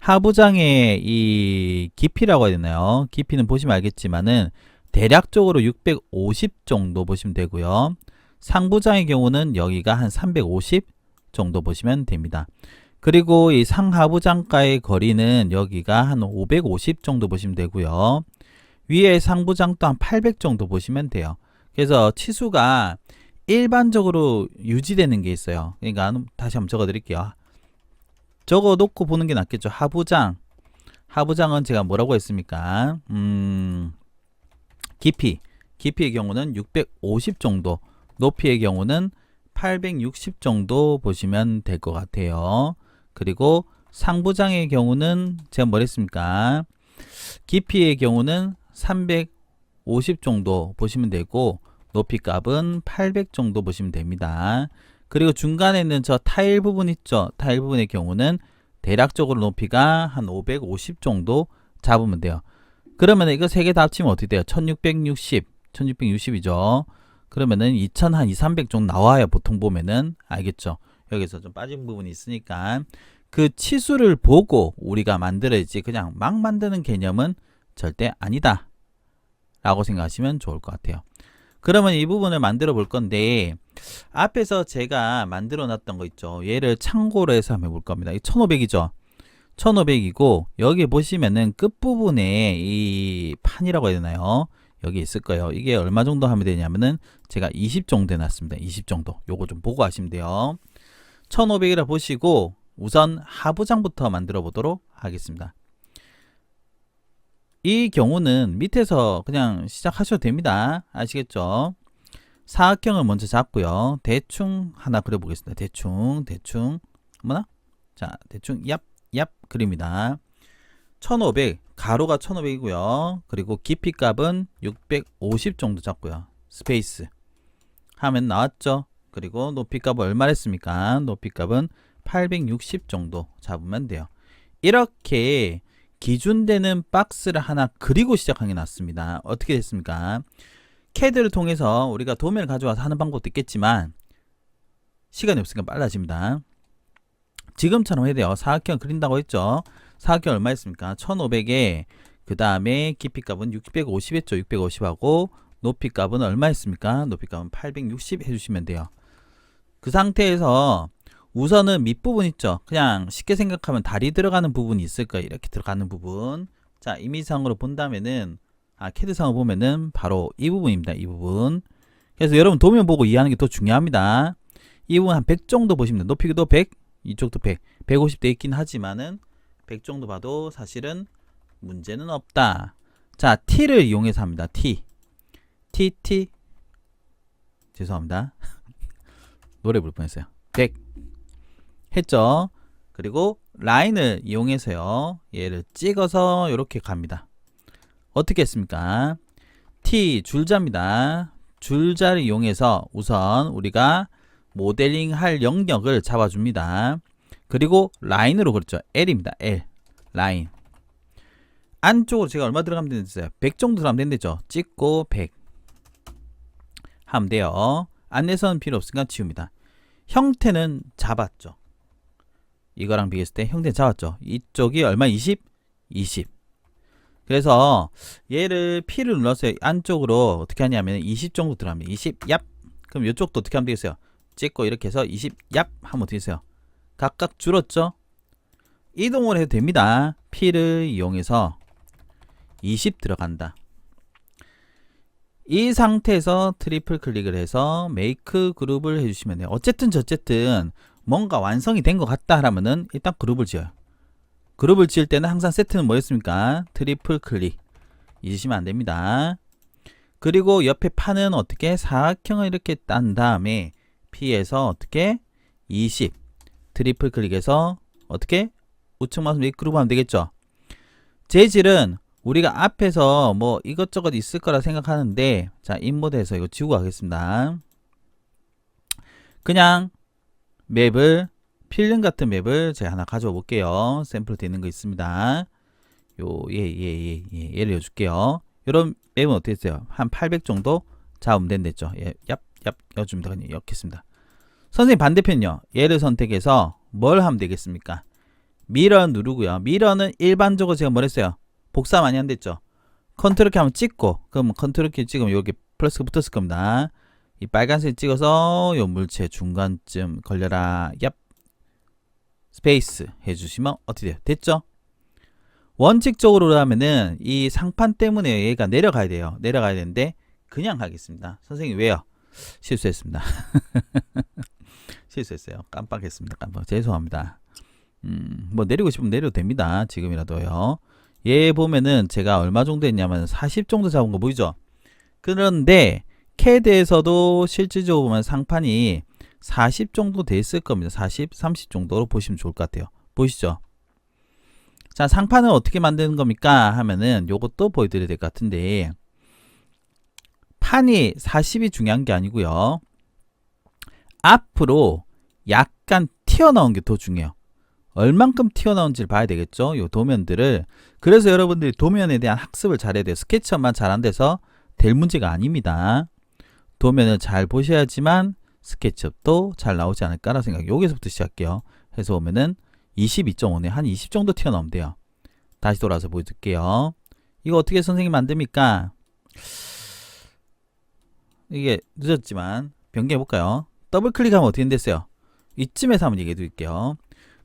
하부장의 이 깊이라고 해야 되나요? 깊이는 보시면 알겠지만은 대략적으로 650 정도 보시면 되고요. 상부장의 경우는 여기가 한 350 정도 보시면 됩니다. 그리고 이 상하부장과의 거리는 여기가 한 550 정도 보시면 되고요. 위에 상부장도 한 800 정도 보시면 돼요. 그래서 치수가 일반적으로 유지되는 게 있어요. 그러니까 다시 한번 적어 드릴게요. 적어 놓고 보는 게 낫겠죠. 하부장은 제가 뭐라고 했습니까? 깊이의 경우는 650 정도, 높이의 경우는 860 정도 보시면 될 것 같아요. 그리고 상부장의 경우는 제가 뭐 했습니까? 깊이의 경우는 350 정도 보시면 되고 높이 값은 800 정도 보시면 됩니다. 그리고 중간에 있는 저 타일 부분 있죠. 타일 부분의 경우는 대략적으로 높이가 한 550 정도 잡으면 돼요. 그러면 이거 세 개 다 합치면 어떻게 돼요? 1660이죠. 그러면은 2000 한 2, 300 정도 나와요. 보통 보면은 알겠죠. 여기서 좀 빠진 부분이 있으니까 그 치수를 보고 우리가 만들어야지 그냥 막 만드는 개념은 절대 아니다 라고 생각하시면 좋을 것 같아요. 그러면 이 부분을 만들어 볼 건데 앞에서 제가 만들어 놨던 거 있죠. 얘를 참고로 해서 한번 해볼 겁니다. 이 1500이죠. 1500이고 여기 보시면은 끝부분에 이 판이라고 해야 되나요? 여기 있을 거예요. 이게 얼마 정도 하면 되냐면은 제가 20 정도 해놨습니다. 20 정도. 요거 좀 보고 하시면 돼요. 1500이라 보시고 우선 하부장부터 만들어 보도록 하겠습니다. 이 경우는 밑에서 그냥 시작하셔도 됩니다. 아시겠죠? 사각형을 먼저 잡고요. 대충 하나 그려보겠습니다. 대충 뭐나? 자, 대충 얍 그립니다. 1500 가로가 1500이고요. 그리고 깊이 값은 650 정도 잡고요. 스페이스 하면 나왔죠. 그리고 높이 값은 얼마 했습니까? 높이 값은 860 정도 잡으면 돼요. 이렇게 기준되는 박스를 하나 그리고 시작하는 게 낫습니다. 어떻게 됐습니까? CAD를 통해서 우리가 도면을 가져와서 하는 방법도 있겠지만 시간이 없으니까 빨라집니다. 지금처럼 해야 돼요. 사각형 그린다고 했죠. 사각형 얼마 했습니까? 1500에 그 다음에 깊이 값은 650 했죠. 650하고 높이 값은 얼마 했습니까? 높이 값은 860 해주시면 돼요. 그 상태에서 우선은 밑부분 있죠. 그냥 쉽게 생각하면 다리 들어가는 부분이 있을 거예요. 이렇게 들어가는 부분. 자, 이미지상으로 본다면은, 캐드상으로 보면은 바로 이 부분입니다. 이 부분. 그래서 여러분 도면 보고 이해하는 게 더 중요합니다. 이 부분 한 100 정도 보시면 돼요. 높이도 100, 이쪽도 100. 150 돼 있긴 하지만은 100 정도 봐도 사실은 문제는 없다. 자, T를 이용해서 합니다. T. 죄송합니다. 노래 부를 뻔했어요. 100 했죠. 그리고 라인을 이용해서요. 얘를 찍어서 이렇게 갑니다. 어떻게 했습니까? T 줄자입니다. 줄자를 이용해서 우선 우리가 모델링 할 영역을 잡아줍니다. 그리고 라인으로 그렇죠. L입니다. L. 라인. 안쪽으로 제가 얼마 들어가면 되는지 100 정도 들어가면 된대죠. 찍고 100 하면 돼요. 안내선 필요 없으니까 지웁니다. 형태는 잡았죠. 이거랑 비교했을 때 형태는 잡았죠. 이쪽이 얼마? 20? 20. 그래서 얘를 P를 눌러서 안쪽으로 어떻게 하냐면 20 정도 들어갑니다. 20, 얍. 그럼 이쪽도 어떻게 하면 되겠어요? 찍고 이렇게 해서 20, 얍 하면 어떻게 되겠어요? 각각 줄었죠? 이동을 해도 됩니다. P를 이용해서 20 들어간다. 이 상태에서 트리플 클릭을 해서 메이크 그룹을 해주시면 돼요. 어쨌든 저쨌든 뭔가 완성이 된 것 같다 하면은 일단 그룹을 지어요. 그룹을 지을 때는 항상 세트는 뭐였습니까? 트리플 클릭 잊으시면 안 됩니다. 그리고 옆에 판은 어떻게 사각형을 이렇게 딴 다음에 P에서 어떻게 20 트리플 클릭해서 어떻게 우측 마우스 메이크 그룹 하면 되겠죠. 재질은 우리가 앞에서 뭐 이것저것 있을 거라 생각하는데, 자, 인모드에서 이거 지우고 가겠습니다. 그냥 맵을, 필름 같은 맵을 제가 하나 가져와 볼게요. 샘플 되는 거 있습니다. 얘를 넣어줄게요. 이런 맵은 어떻게 했어요? 한 800 정도 잡으면 된댔죠. 얍, 넣어줍니다. 그냥 이렇게 했습니다. 선생님 반대편요. 얘를 선택해서 뭘 하면 되겠습니까? 미러 누르고요. 미러는 일반적으로 제가 뭘 했어요? 복사 많이 한댔죠. 컨트롤 키 한번 찍고, 그럼 컨트롤 키 찍으면 여기 플러스가 붙었을 겁니다. 이 빨간색 찍어서 요 물체 중간쯤 걸려라. 얍. 스페이스 해주시면 어떻게 돼요? 됐죠? 원칙적으로 하면은 이 상판 때문에 얘가 내려가야 돼요. 내려가야 되는데 그냥 하겠습니다. 선생님 왜요? 실수했습니다. 실수했어요. 깜빡했습니다. 죄송합니다. 뭐 내리고 싶으면 내려도 됩니다. 지금이라도요. 얘 보면은 제가 얼마 정도 했냐면 40 정도 잡은 거 보이죠? 그런데 CAD에서도 실질적으로 보면 상판이 40 정도 돼 있을 겁니다. 40, 30 정도로 보시면 좋을 것 같아요. 보이시죠? 자, 상판을 어떻게 만드는 겁니까? 하면은 요것도 보여드려야 될 것 같은데, 판이 40이 중요한 게 아니고요. 앞으로 약간 튀어나온 게 더 중요해요. 얼만큼 튀어나온지를 봐야 되겠죠. 요 도면들을. 그래서 여러분들이 도면에 대한 학습을 잘해야 돼요. 스케치업만 잘 안 돼서 될 문제가 아닙니다. 도면을 잘 보셔야지만 스케치업도 잘 나오지 않을까라는 생각. 여기서부터 시작할게요. 해서 보면은 22.5네. 한 20 정도 튀어나오면 돼요. 다시 돌아서 보여줄게요. 이거 어떻게 선생님 만듭니까? 이게 늦었지만 변경해볼까요? 더블 클릭하면 어떻게 됐어요? 이쯤에서 한번 얘기해 드릴게요.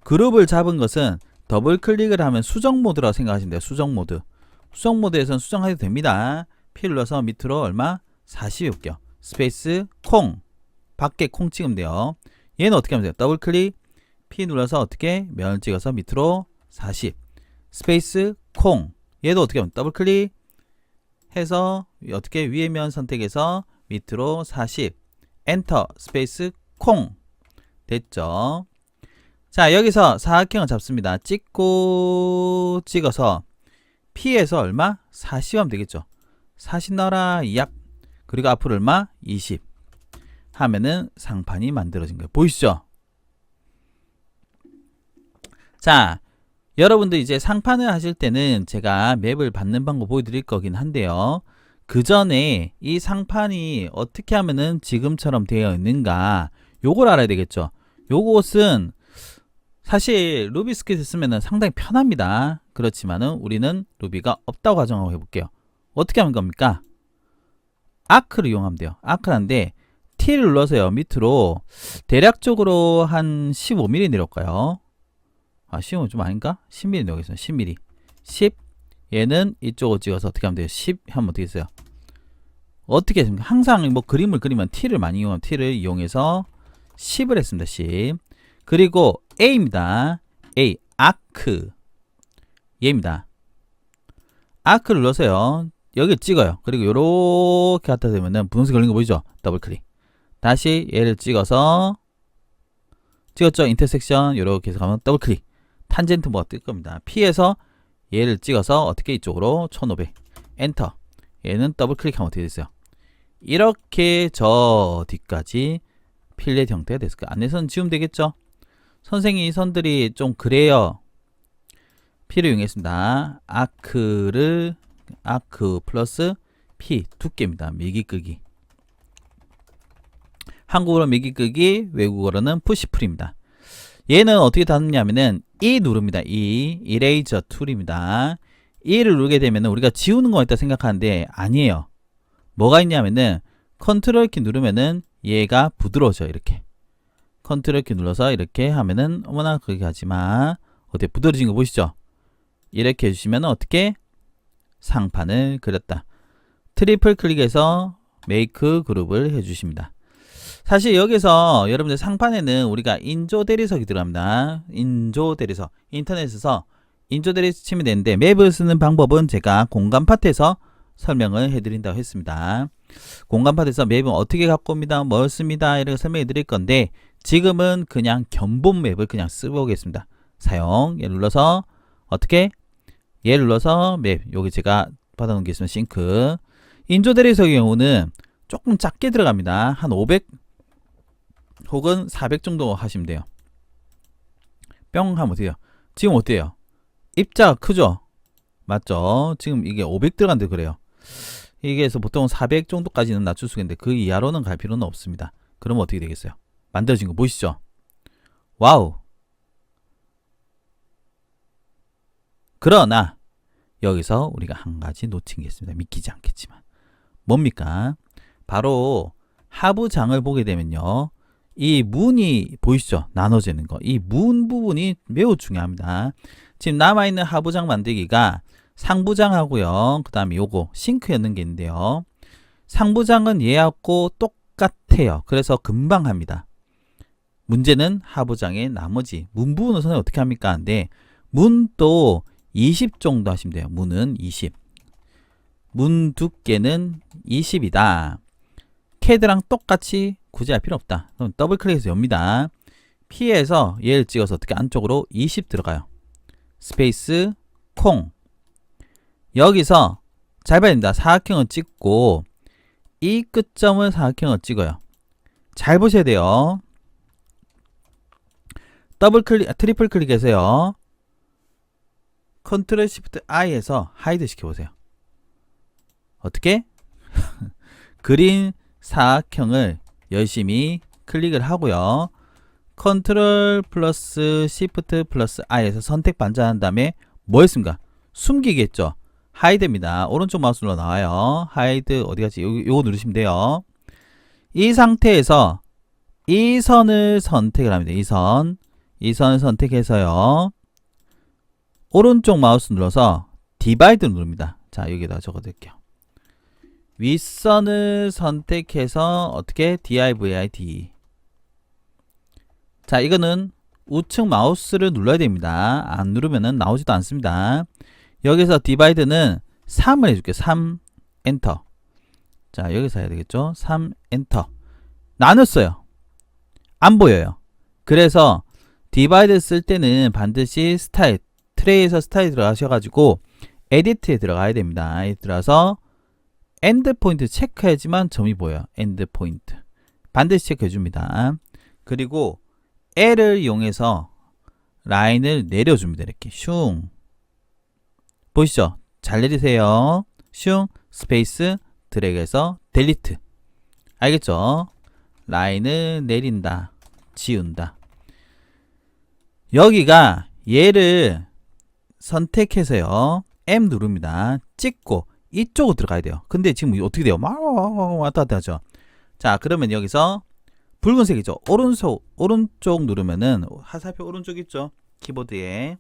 그룹을 잡은 것은 더블 클릭을 하면 수정 모드라고 생각하시면 돼요. 수정 모드. 수정 모드에서는 수정해도 됩니다. P 눌러서 밑으로 얼마? 40 볼게요. 스페이스 콩. 밖에 콩 찍으면 돼요. 얘는 어떻게 하면 돼요? 더블 클릭. P 눌러서 어떻게? 면을 찍어서 밑으로 40. 스페이스 콩. 얘도 어떻게 하면 더블 클릭 해서 어떻게 위에 면 선택해서 밑으로 40. 엔터. 스페이스 콩. 됐죠? 자, 여기서 사각형을 잡습니다. 찍고 찍어서 P에서 얼마? 40 하면 되겠죠. 40 넣어라. 얍. 그리고 앞으로 얼마? 20 하면은 상판이 만들어진 거예요. 보이시죠? 자, 여러분들 이제 상판을 하실 때는 제가 맵을 받는 방법 보여드릴 거긴 한데요. 그 전에 이 상판이 어떻게 하면은 지금처럼 되어 있는가, 요걸 알아야 되겠죠. 요것은 사실 루비 스크립트 쓰면은 상당히 편합니다. 그렇지만은 우리는 루비가 없다고 가정하고 해볼게요. 어떻게 하는 겁니까? 아크를 이용하면 돼요. 아크라는데 T를 눌러서요. 밑으로 대략적으로 한 15mm 내려올까요? 아, 15mm 좀 아닌가? 10mm 내려오겠습니다. 10mm. 10. 얘는 이쪽으로 찍어서 어떻게 하면 돼요? 10 하면 어떻게 했어요? 어떻게 했습니까? 항상 뭐 그림을 그리면 T를 많이 이용하면 T를 이용해서 10을 했습니다. 10. 그리고 A입니다. A. 아크. 얘입니다. 아크를 눌러서요. 여기 찍어요. 그리고 요렇게 갖다 대면은 분홍색 걸린 거 보이죠? 더블 클릭. 다시 얘를 찍어서 찍었죠? 인터섹션 요렇게 해서 가면 더블 클릭. 탄젠트 뭐가 뜰 겁니다. P에서 얘를 찍어서 어떻게 이쪽으로 1500 엔터. 얘는 더블 클릭하면 어떻게 됐어요? 이렇게 저 뒤까지 필렛 형태가 됐을 거예요. 안에서는 지우면 되겠죠? 선생님 이 선들이 좀 그래요. P를 이용했습니다. 아크 플러스 P 두께입니다. 밀기 끄기. 한국어로 밀기 끄기, 외국어로는 푸시풀입니다. 얘는 어떻게 닫느냐면은 E 누릅니다. 이레이저 툴입니다. E를 누르게 되면 우리가 지우는 거 있다 생각하는데 아니에요. 뭐가 있냐면은 컨트롤 키 누르면은 얘가 부드러워져요. 이렇게 컨트롤 키 눌러서 이렇게 하면은 어머나 그렇게 하지마. 어때 부드러워진 거 보시죠? 이렇게 해주시면 어떻게 상판을 그렸다. 트리플 클릭해서 메이크 그룹을 해주십니다. 사실 여기서 여러분들 상판에는 우리가 인조 대리석이 들어갑니다. 인조 대리석. 인터넷에서 인조 대리석 치면 되는데 맵을 쓰는 방법은 제가 공간 파트에서 설명을 해드린다고 했습니다. 공간 파트에서 맵은 어떻게 갖고 옵니다. 뭘 씁니다. 이렇게 설명해 드릴 건데 지금은 그냥 견본 맵을 그냥 쓰보겠습니다. 사용. 얘 눌러서 어떻게? 얘 눌러서 맵. 여기 제가 받아놓은 게 있으면 싱크. 인조 대리석의 경우는 조금 작게 들어갑니다. 한 500 혹은 400 정도 하시면 돼요. 뿅 하면 어때요? 지금 어때요? 입자가 크죠? 맞죠? 지금 이게 500 들어간데 그래요. 이게서 보통 400 정도까지는 낮출 수 있는데 그 이하로는 갈 필요는 없습니다. 그러면 어떻게 되겠어요? 만들어진 거 보이시죠? 와우! 그러나 여기서 우리가 한 가지 놓친 게 있습니다. 믿기지 않겠지만 뭡니까? 바로 하부장을 보게 되면요. 이 문이 보이시죠? 나눠지는 거. 이 문 부분이 매우 중요합니다. 지금 남아있는 하부장 만들기가 상부장하고요. 그 다음에 요거 싱크 였는 게 있는데요. 상부장은 얘하고 똑같아요. 그래서 금방 합니다. 문제는 하부장의 나머지 문 부분은 선생님 어떻게 합니까? 근데 문도 20 정도 하시면 돼요. 문은 20. 문 두께는 20이다. 캐드랑 똑같이 굳이 할 필요 없다. 그럼 더블 클릭해서 엽니다. P에서 얘를 찍어서 어떻게 안쪽으로 20 들어가요. 스페이스 콩. 여기서 잘 봐야 됩니다. 사각형을 찍고 이 끝점을 사각형을 찍어요. 잘 보셔야 돼요. 더블 클릭, 트리플 클릭해서요. 컨트롤 시프트 I에서 하이드 시켜보세요. 어떻게? 그린 사각형을 열심히 클릭을 하고요. 컨트롤 플러스 시프트 플러스 I에서 선택 반전한 다음에 뭐 했습니까? 숨기겠죠. 하이드입니다. 오른쪽 마우스 눌러 나와요. 하이드 어디 갔지? 요거 누르시면 돼요. 이 상태에서 이 선을 선택을 합니다. 이 선을 선택해서요. 오른쪽 마우스 눌러서 디바이드 누릅니다. 자, 여기다 적어드릴게요. 윗선을 선택해서 어떻게? DIVID. 자, 이거는 우측 마우스를 눌러야 됩니다. 안 누르면은 나오지도 않습니다. 여기서 디바이드는 3을 해줄게요. 3 엔터. 자, 여기서 해야 되겠죠? 3 엔터. 나눴어요. 안 보여요. 그래서 디바이드 쓸 때는 반드시 스타일, 트레이에서 스타일 들어가셔가지고 에디트에 들어가야 됩니다. 들어가서 엔드 포인트 체크해야지만 점이 보여요. 엔드 포인트. 반드시 체크해 줍니다. 그리고 L을 이용해서 라인을 내려줍니다. 이렇게 슝. 보이시죠? 잘 내리세요. 슝 스페이스 드래그해서 델리트. 알겠죠? 라인을 내린다. 지운다. 여기가 얘를 선택해서요. M 누릅니다. 찍고 이쪽으로 들어가야 돼요. 근데 지금 어떻게 돼요? 막 왔다 갔다 하죠. 자, 그러면 여기서 붉은색이죠. 오른쪽 누르면은 화살표 오른쪽 있죠. 키보드에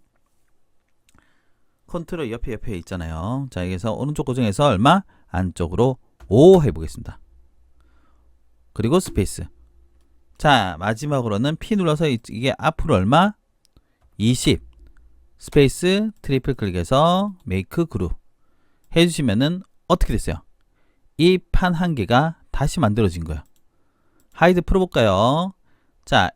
컨트롤 옆에 있잖아요. 자, 여기서 오른쪽 고정해서 얼마? 안쪽으로 5 해보겠습니다. 그리고 스페이스. 자, 마지막으로는 P 눌러서 이게 앞으로 얼마? 20. 스페이스 트리플 클릭해서 메이크 그룹 해주시면은 어떻게 됐어요? 이 판 한 개가 다시 만들어진 거예요. 하이드 풀어볼까요? 자,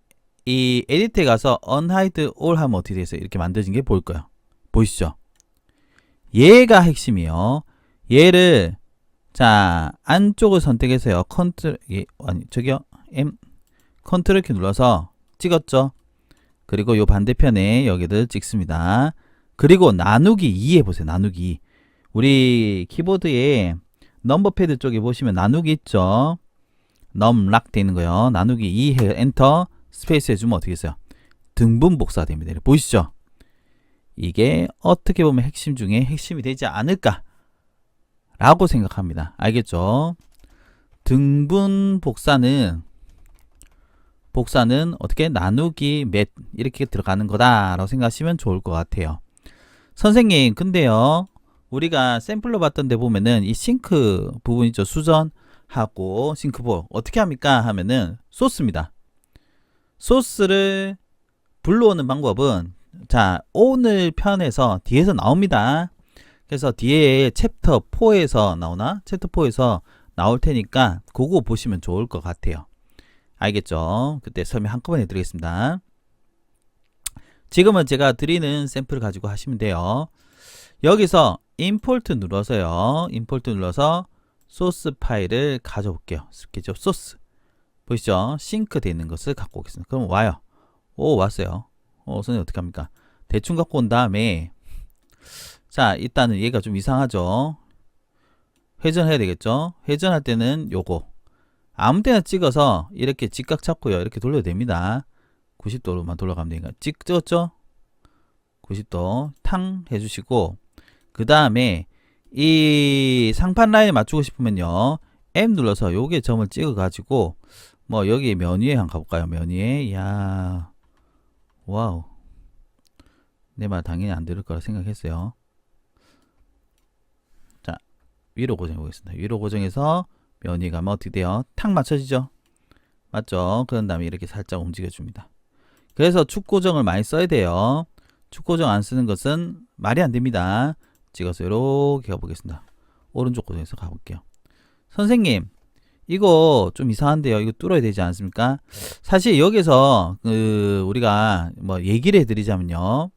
이 에디트에 가서 unhide all 하면 어떻게 되겠어요? 이렇게 만들어진 게 보일 거예요. 보이시죠? 얘가 핵심이에요. 얘를 자, 안쪽을 선택해서요. 컨트롤 키 눌러서 찍었죠. 그리고 요 반대편에 여기를 찍습니다. 그리고 나누기 2 해보세요. 나누기 2. 우리 키보드에 넘버 패드 쪽에 보시면 나누기 있죠. 넘락 되어 있는 거요. 나누기 2 해 엔터 스페이스 해주면 어떻게 했어요? 등분 복사가 됩니다. 보이시죠? 이게 어떻게 보면 핵심 중에 핵심이 되지 않을까 라고 생각합니다. 알겠죠? 등분 복사는 어떻게 나누기 몇 이렇게 들어가는 거다 라고 생각하시면 좋을 것 같아요. 선생님 근데요 우리가 샘플로 봤던 데 보면은 이 싱크 부분 있죠. 수전하고 싱크볼 어떻게 합니까 하면은 소스입니다. 소스를 불러오는 방법은 자 오늘 편에서 뒤에서 나옵니다. 그래서 뒤에 챕터 4에서 나오나? 챕터 4에서 나올 테니까 그거 보시면 좋을 것 같아요. 알겠죠? 그때 설명 한꺼번에 드리겠습니다. 지금은 제가 드리는 샘플을 가지고 하시면 돼요. 여기서 임포트 눌러서요. 임포트 눌러서 소스 파일을 가져올게요. 스케줄 소스. 보이시죠? 싱크 되어 있는 것을 갖고 오겠습니다. 그럼 와요. 오, 왔어요. 선생님 어떻게 합니까? 대충 갖고 온 다음에 자, 일단은 얘가 좀 이상하죠? 회전해야 되겠죠? 회전할 때는 요거 아무 때나 찍어서 이렇게 직각 잡고요. 이렇게 돌려도 됩니다. 90도로만 돌아가면 되니까 찍었죠? 90도 탕 해주시고 그 다음에 이 상판 라인에 맞추고 싶으면요. M 눌러서 요게 점을 찍어 가지고 뭐 여기 면 위에 한번 가볼까요? 면 위에 야 와우 내 말 당연히 안 들을 거라 생각했어요. 자 위로 고정해 보겠습니다. 위로 고정해서 면 위에 가면 어떻게 돼요? 탁 맞춰지죠? 맞죠? 그런 다음에 이렇게 살짝 움직여 줍니다. 그래서 축 고정을 많이 써야 돼요. 축 고정 안 쓰는 것은 말이 안 됩니다. 찍어서 이렇게 가보겠습니다. 오른쪽 고정해서 가볼게요. 선생님 이거 좀 이상한데요. 이거 뚫어야 되지 않습니까? 사실 여기서 우리가 뭐 얘기를 해드리자면요.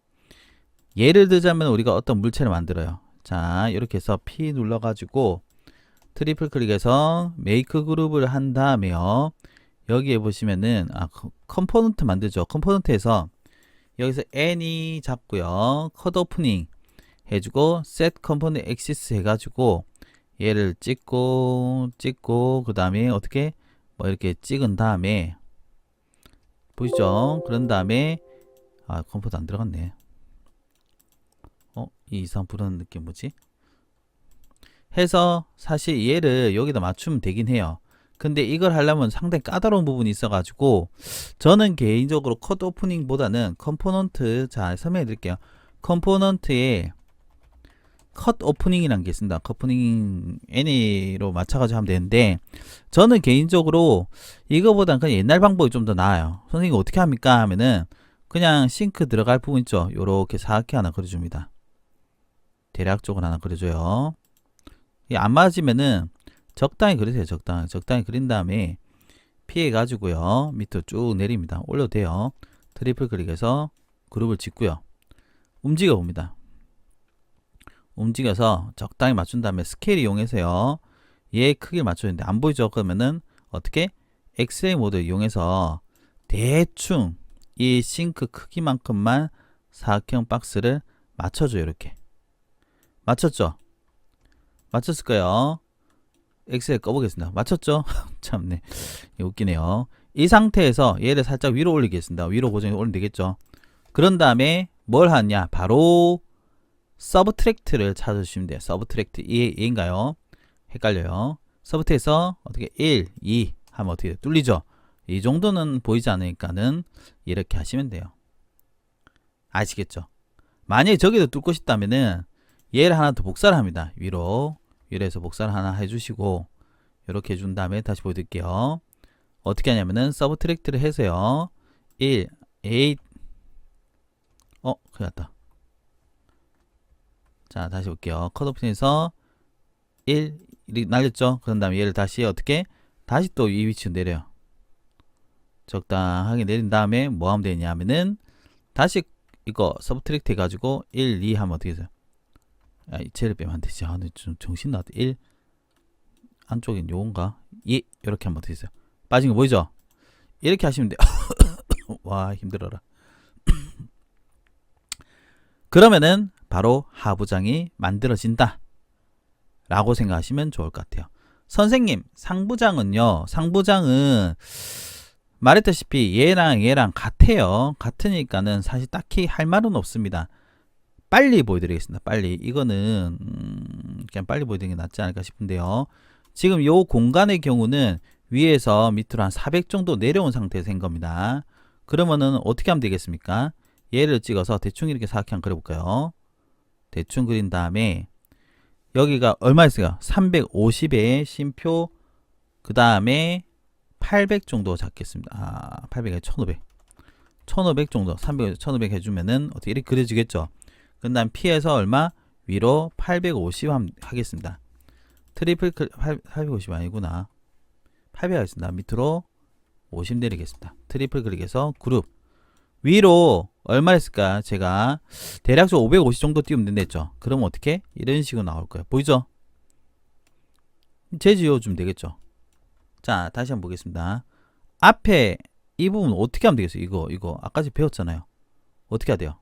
예를 들자면 우리가 어떤 물체를 만들어요. 자 이렇게 해서 P 눌러가지고 트리플 클릭해서 메이크 그룹을 한 다음에요. 여기에 보시면은 컴포넌트 만들죠. 컴포넌트에서 여기서 N이 잡고요. 컷 오프닝 해주고 set component axis 해가지고 얘를 찍고 그 다음에 어떻게 뭐 이렇게 찍은 다음에 보이죠? 그런 다음에 컴포트 안 들어갔네. 이 이상 부르는 느낌 뭐지? 해서 사실 얘를 여기다 맞추면 되긴 해요. 근데 이걸 하려면 상당히 까다로운 부분이 있어 가지고 저는 개인적으로 컷 오프닝보다는 컴포넌트 자 설명해 드릴게요. 컴포넌트에 컷 오프닝이라는 게 있습니다. 컷 오프닝 N으로 맞춰가지고 하면 되는데 저는 개인적으로 이거보다는 그냥 옛날 방법이 좀 더 나아요. 선생님 어떻게 합니까 하면은 그냥 싱크 들어갈 부분 있죠. 요렇게 사각형 하나 그려줍니다. 대략적으로 하나 그려줘요. 이게 안 맞으면은 적당히 그리세요. 적당히 그린 다음에 피해 가지고요. 밑으로 쭉 내립니다. 올려도 돼요. 트리플 클릭해서 그룹을 짓고요. 움직여 봅니다. 움직여서 적당히 맞춘 다음에 스케일 이용해서요. 얘 크기를 맞추는데 안 보이죠? 그러면은 어떻게 엑스레이 모드 이용해서 대충 이 싱크 크기만큼만 사각형 박스를 맞춰줘요. 이렇게 맞췄죠? 맞췄을 거예요. 엑셀 꺼보겠습니다. 맞췄죠? 참네. 웃기네요. 이 상태에서 얘를 살짝 위로 올리겠습니다. 위로 고정해 올리면 되겠죠? 그런 다음에 뭘 하냐? 바로 서브트랙트를 찾아주시면 돼요. 서브트랙트 얘인가요? 헷갈려요. 서브트에서 어떻게 1, 2 하면 어떻게 돼요? 뚫리죠? 이 정도는 보이지 않으니까는 이렇게 하시면 돼요. 아시겠죠? 만약에 저기도 뚫고 싶다면은 얘를 하나 더 복사를 합니다. 위로 해서 복사를 하나 해주시고 이렇게 해준 다음에 다시 보여드릴게요. 어떻게 하냐면은 서브트랙트를 해서요. 1, 8 큰일 났다. 자, 다시 볼게요. 컷오프에서 1 이렇게 날렸죠? 그런 다음에 얘를 다시 어떻게? 다시 또 이 위치로 내려요. 적당하게 내린 다음에 뭐 하면 되냐면은 다시 이거 서브트랙트 해가지고 1, 2 하면 어떻게 돼요? 이 쟤를 빼면 안 되지. 근데 좀 정신 나왔다. 1 안쪽에 요건가? 2 이렇게 하면 어떻게 돼요? 빠진 거 보이죠? 이렇게 하시면 돼요. 와, 힘들어라. 그러면은 바로 하부장이 만들어진다 라고 생각하시면 좋을 것 같아요. 선생님, 상부장은요, 상부장은 말했다시피 얘랑 같아요. 같으니까는 사실 딱히 할 말은 없습니다. 빨리 보여드리겠습니다. 빨리. 이거는 그냥 빨리 보여드리는 게 낫지 않을까 싶은데요. 지금 요 공간의 경우는 위에서 밑으로 한 400 정도 내려온 상태에서 된 겁니다. 그러면은 어떻게 하면 되겠습니까? 얘를 찍어서 대충 이렇게 사각형 그려볼까요? 대충 그린 다음에 여기가 얼마였어요? 350에 쉼표 그 다음에 800 정도 잡겠습니다. 800에 1500 1500 정도 300, 1500 해주면은 어떻게 이렇게 그려지겠죠? 그 다음 P에서 얼마? 위로 850 하겠습니다. 트리플 850 아니구나. 800 하겠습니다. 밑으로 50 내리겠습니다. 트리플 클릭해서 그룹 위로 얼마 했을까? 제가 대략적으로 550 정도 띄우면 된댔죠. 그럼 어떻게? 이런 식으로 나올 거예요. 보이죠? 재지어주면 되겠죠. 자, 다시 한번 보겠습니다. 앞에 이 부분 어떻게 하면 되겠어요? 이거 아까 전에 배웠잖아요. 어떻게 해야 돼요?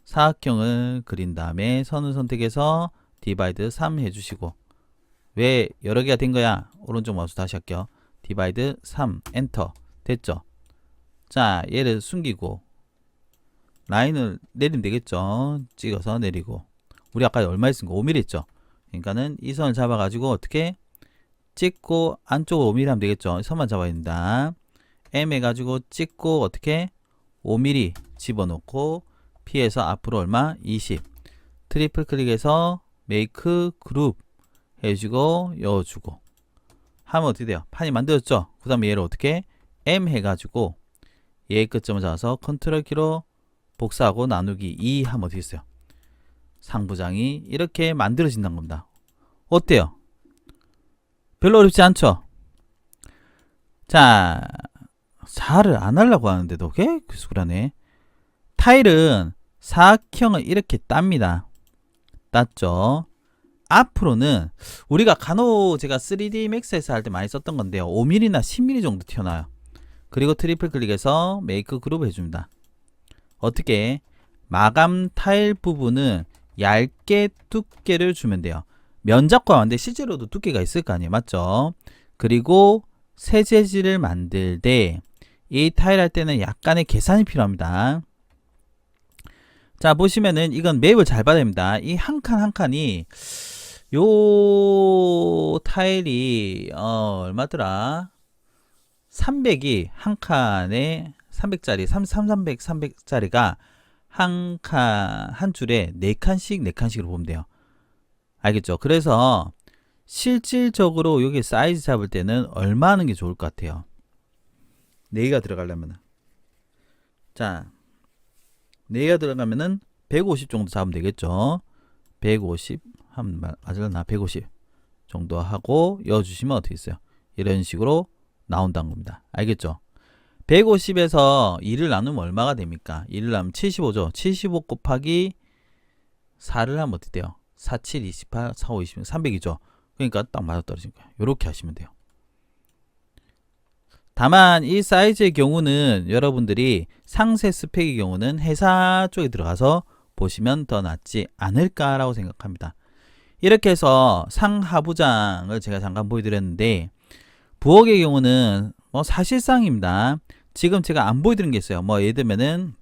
사각형을 그린 다음에 선을 선택해서 디바이드 3 해주시고 왜 여러 개가 된 거야? 오른쪽 마우스 다시 할게요. 디바이드 3 엔터 됐죠? 자, 얘를 숨기고 라인을 내리면 되겠죠. 찍어서 내리고 우리 아까 얼마 했습니까? 5mm 했죠. 그러니까는 이 선을 잡아가지고 어떻게 찍고 안쪽으로 5mm 하면 되겠죠. 선만 잡아야 된다. M 해가지고 찍고 어떻게 5mm 집어넣고 P에서 앞으로 얼마? 20 트리플 클릭해서 메이크 그룹 해주고 여주고 하면 어떻게 돼요? 판이 만들어졌죠. 그 다음에 얘를 어떻게 M 해가지고 얘의 끝점을 잡아서 컨트롤 키로 복사하고 나누기 2 하면 어떻게 있어요? 상부장이 이렇게 만들어진다는 겁니다. 어때요? 별로 어렵지 않죠? 자, 잘을 안 하려고 하는데도 꽤 그수라네. 타일은 사각형을 이렇게 땁니다. 땄죠? 앞으로는 우리가 간혹 제가 3D max에서 할 때 많이 썼던 건데요. 5mm나 10mm 정도 튀어나와요. 그리고 트리플 클릭해서 메이크 그룹 해줍니다. 어떻게? 마감 타일 부분은 얇게 두께를 주면 돼요. 면적과 완데 실제로도 두께가 있을 거 아니에요. 맞죠? 그리고 새 재질을 만들 때 이 타일 할 때는 약간의 계산이 필요합니다. 자, 보시면은 이건 맵을 잘 봐야 됩니다. 이 한 칸 한 칸이 요 타일이 얼마더라? 300이 한 칸에 300짜리 300짜리가 한 칸 한 줄에 4칸씩으로 보면 돼요. 알겠죠? 그래서 실질적으로 여기 사이즈 잡을 때는 얼마 하는 게 좋을 것 같아요? 4개가 들어가려면 자, 4개가 들어가면은 150 정도 잡으면 되겠죠? 150 하면 맞을나? 150 정도 하고 여주시면 어떻게 있어요? 이런 식으로 나온다는 겁니다. 알겠죠? 150에서 2를 나누면 얼마가 됩니까? 2를 나누면 75죠. 75 곱하기 4를 하면 어떻게 돼요? 4, 7, 28, 4, 5, 20, 300이죠. 그러니까 딱 맞아떨어진 거예요. 이렇게 하시면 돼요. 다만 이 사이즈의 경우는 여러분들이 상세 스펙의 경우는 회사 쪽에 들어가서 보시면 더 낫지 않을까라고 생각합니다. 이렇게 해서 상하부장을 제가 잠깐 보여드렸는데 부엌의 경우는 사실상입니다. 지금 제가 안 보여드린 게 있어요. 예를 들면은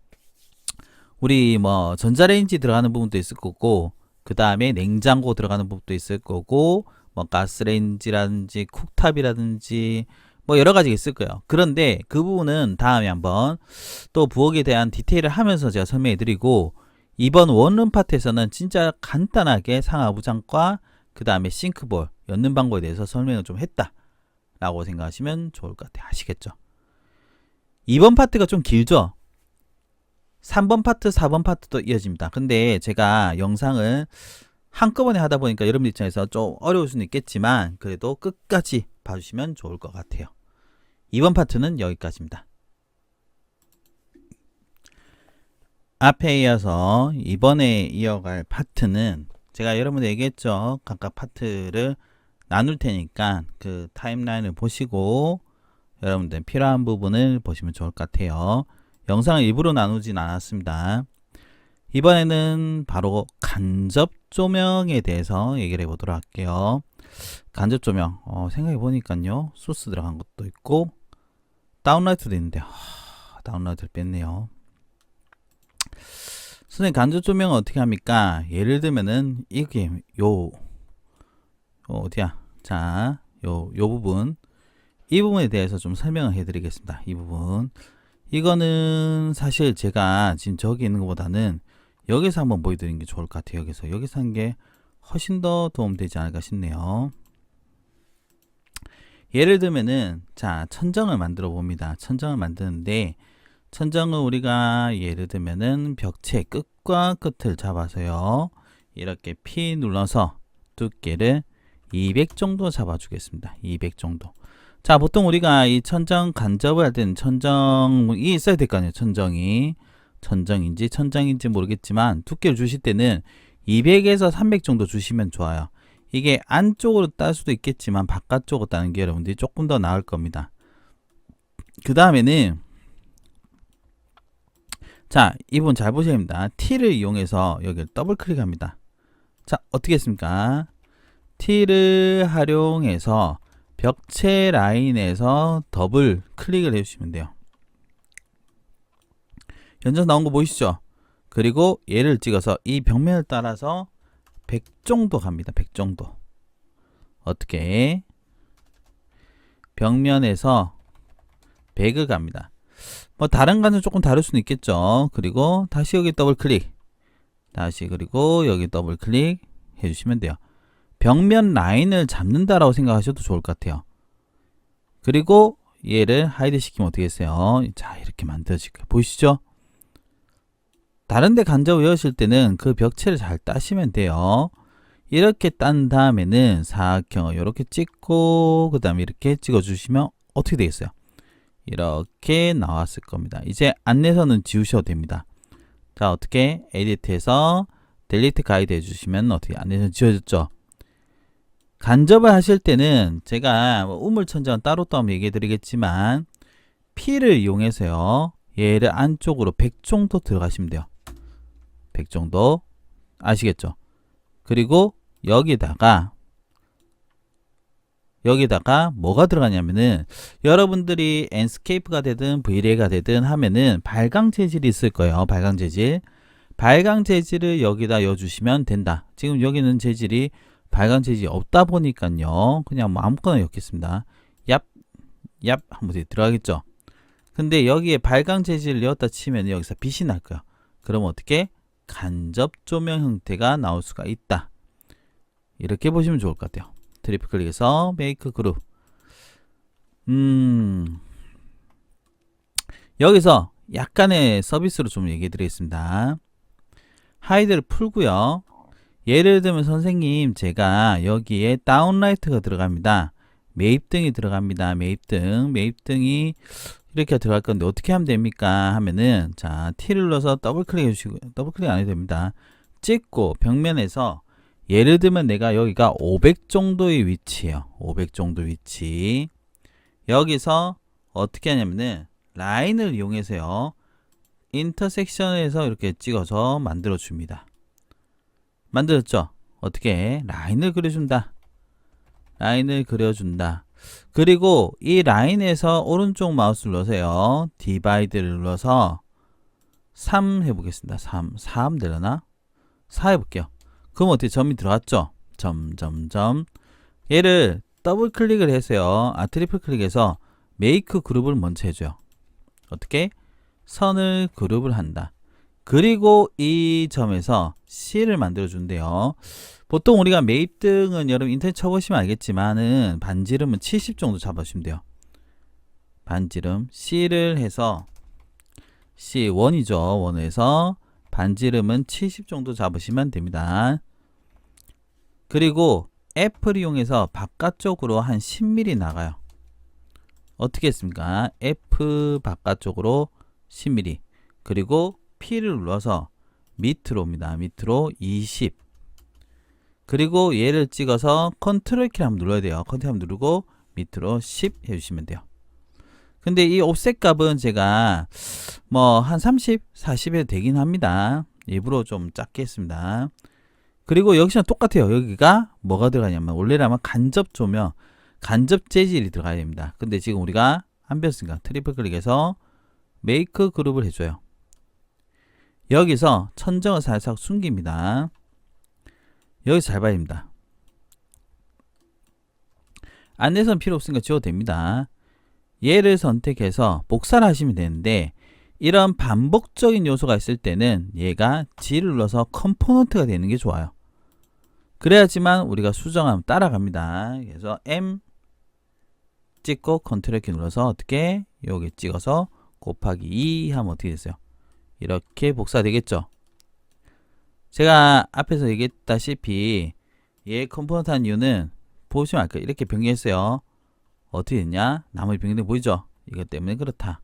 우리 전자레인지 들어가는 부분도 있을 거고 그 다음에 냉장고 들어가는 부분도 있을 거고 가스레인지라든지 쿡탑이라든지 뭐 여러 가지가 있을 거예요. 그런데 그 부분은 다음에 한번 또 부엌에 대한 디테일을 하면서 제가 설명해 드리고, 이번 원룸 파트에서는 진짜 간단하게 상하부장과 그 다음에 싱크볼 연 방법에 대해서 설명을 좀 했다 라고 생각하시면 좋을 것 같아요. 아시겠죠? 2번 파트가 좀 길죠? 3번 파트, 4번 파트도 이어집니다. 근데 제가 영상을 한꺼번에 하다 보니까 여러분 입장에서 좀 어려울 수는 있겠지만 그래도 끝까지 봐주시면 좋을 것 같아요. 2번 파트는 여기까지입니다. 앞에 이어서 이번에 이어갈 파트는 제가 여러분들 얘기했죠. 각각 파트를 나눌 테니까 그 타임라인을 보시고 여러분들 필요한 부분을 보시면 좋을 것 같아요. 영상을 일부러 나누진 않았습니다. 이번에는 바로 간접 조명에 대해서 얘기를 해보도록 할게요. 간접 조명 생각해 보니까요, 소스 들어간 것도 있고 다운라이트도 있는데 다운라이트를 뺐네요. 선생님, 간접 조명은 어떻게 합니까? 예를 들면은 이게 어디야? 자, 요 부분, 이 부분에 대해서 좀 설명을 해드리겠습니다. 이 부분, 이거는 사실 제가 지금 저기 있는 것보다는 여기서 한번 보여드리는 게 좋을 것 같아요. 여기서 한 게 훨씬 더 도움되지 않을까 싶네요. 예를 들면은 자, 천정을 만들어 봅니다. 천정을 만드는데 천정을 우리가 예를 들면은 벽체 끝과 끝을 잡아서요, 이렇게 P 눌러서 두께를 200 정도 잡아 주겠습니다. 200 정도. 자, 보통 우리가 이 천정 간접을 할 때는 천정이 있어야 될 거 아니에요. 천정인지 천장인지 모르겠지만 두께를 주실 때는 200에서 300 정도 주시면 좋아요. 이게 안쪽으로 딸 수도 있겠지만 바깥쪽으로 따는 게 여러분들이 조금 더 나을 겁니다. 그 다음에는 자, 이 부분 잘 보셔야 됩니다. T를 이용해서 여기를 더블 클릭합니다. 자, 어떻게 했습니까? T를 활용해서 벽체 라인에서 더블 클릭을 해주시면 돼요. 현재 나온 거 보이시죠? 그리고 얘를 찍어서 이 벽면을 따라서 100 정도 갑니다. 100 정도. 어떻게? 벽면에서 100을 갑니다. 뭐 다른 간은 조금 다를 수는 있겠죠. 그리고 다시 여기 더블 클릭, 다시 그리고 여기 더블 클릭 해주시면 돼요. 벽면 라인을 잡는다라고 생각하셔도 좋을 것 같아요. 그리고 얘를 하이드 시키면 어떻게 했어요? 자, 이렇게 만들어질 거예요. 보이시죠? 다른데 간접 외우실 때는 그 벽체를 잘 따시면 돼요. 이렇게 딴 다음에는 사각형을 이렇게 찍고 그 다음에 이렇게 찍어 주시면 어떻게 되겠어요? 이렇게 나왔을 겁니다. 이제 안내선은 지우셔도 됩니다. 자, 어떻게 에디트해서 델리트 가이드 해주시면 어떻게 안내선 지워졌죠? 간접을 하실 때는 제가 우물천정은 따로 또 한번 얘기해 드리겠지만 P를 이용해서요, 얘를 안쪽으로 100 정도 들어가시면 돼요. 100 정도. 아시겠죠? 그리고 여기다가 뭐가 들어가냐면은 여러분들이 엔스케이프가 되든 브이레이가 되든 하면은 발광 재질이 있을 거예요. 발광 재질을 여기다 넣어주시면 된다. 지금 여기는 재질이 발광 재질이 없다 보니까요, 그냥 뭐 아무거나 넣겠습니다. 얍 한번 들어가겠죠. 근데 여기에 발광 재질을 넣었다 치면 여기서 빛이 날 거예요. 그럼 어떻게? 간접 조명 형태가 나올 수가 있다. 이렇게 보시면 좋을 것 같아요. 트리플 클릭해서 메이크 그룹. 여기서 약간의 서비스로 좀 얘기해 드리겠습니다. 하이드를 풀고요. 예를 들면 선생님, 제가 여기에 다운라이트가 들어갑니다. 매입등이 들어갑니다. 매입등이 이렇게 들어갈 건데 어떻게 하면 됩니까? 하면은 자, T를 눌러서 더블 클릭 해주시고, 더블 클릭 안 해도 됩니다. 찍고 벽면에서 예를 들면 내가 여기가 500 정도의 위치예요. 500 정도 위치. 여기서 어떻게 하냐면은 라인을 이용해서요, 인터섹션에서 이렇게 찍어서 만들어 줍니다. 만들었죠? 어떻게? 라인을 그려준다. 그리고 이 라인에서 오른쪽 마우스를 눌러서요, 디바이드를 눌러서 3 해보겠습니다. 3 되려나? 4 해볼게요. 그럼 어떻게? 점이 들어갔죠? 점. 얘를 더블 클릭을 해서요, 트리플 클릭해서 make 그룹을 먼저 해줘요. 어떻게? 선을 그룹을 한다. 그리고 이 점에서 C를 만들어 준대요. 보통 우리가 매입 등은 여러분 인터넷 쳐보시면 알겠지만은 반지름은 70 정도 잡아주시면 돼요. 반지름 C를 해서 C1이죠. 1에서 반지름은 70 정도 잡으시면 됩니다. 그리고 F를 이용해서 바깥쪽으로 한 10mm 나가요. 어떻게 했습니까? F 바깥쪽으로 10mm. 그리고 P를 눌러서 밑으로 옵니다. 밑으로 20. 그리고 얘를 찍어서 컨트롤 키를 한번 눌러야 돼요. 컨트롤 한번 누르고 밑으로 10 해주시면 돼요. 근데 이 옵셋 값은 제가 뭐 한 30, 40에 되긴 합니다. 일부러 좀 작게 했습니다. 그리고 여기서 똑같아요. 여기가 뭐가 들어가냐면 원래라면 간접 조명, 간접 재질이 들어가야 됩니다. 근데 지금 우리가 안 배웠으니까 트리플 클릭해서 메이크 그룹을 해줘요. 여기서 천정을 살짝 숨깁니다. 여기서 잘 봐야 됩니다. 안내선 필요 없으니까 지워도 됩니다. 얘를 선택해서 복사를 하시면 되는데 이런 반복적인 요소가 있을 때는 얘가 G를 눌러서 컴포넌트가 되는 게 좋아요. 그래야지만 우리가 수정하면 따라갑니다. 그래서 M 찍고 컨트롤 키 눌러서 어떻게 여기 찍어서 곱하기 2 하면 어떻게 됐어요? 이렇게 복사되겠죠. 제가 앞에서 얘기했다시피 얘 컴포넌트 한 이유는 보시면 알까요? 이렇게 변경했어요. 어떻게 됐냐? 나머지 변경된 거 보이죠? 이것 때문에 그렇다.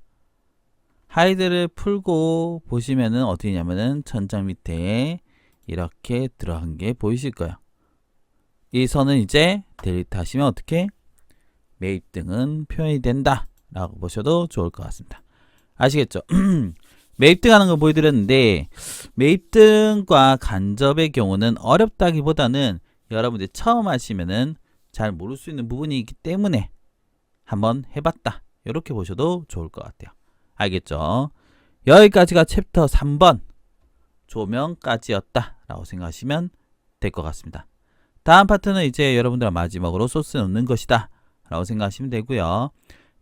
하이드를 풀고 보시면은 어떻게 되냐면은 천장 밑에 이렇게 들어간 게 보이실 거예요. 이 선은 이제 델리트 하시면 어떻게? 매입 등은 표현이 된다 라고 보셔도 좋을 것 같습니다. 아시겠죠? 매입 등 하는 거 보여드렸는데 매입 등과 간접의 경우는 어렵다기보다는 여러분들이 처음 하시면은 잘 모를 수 있는 부분이 있기 때문에 한번 해봤다 이렇게 보셔도 좋을 것 같아요. 알겠죠? 여기까지가 챕터 3번 조명까지였다 라고 생각하시면 될 것 같습니다. 다음 파트는 이제 여러분들 마지막으로 소스 넣는 것이다 라고 생각하시면 되고요.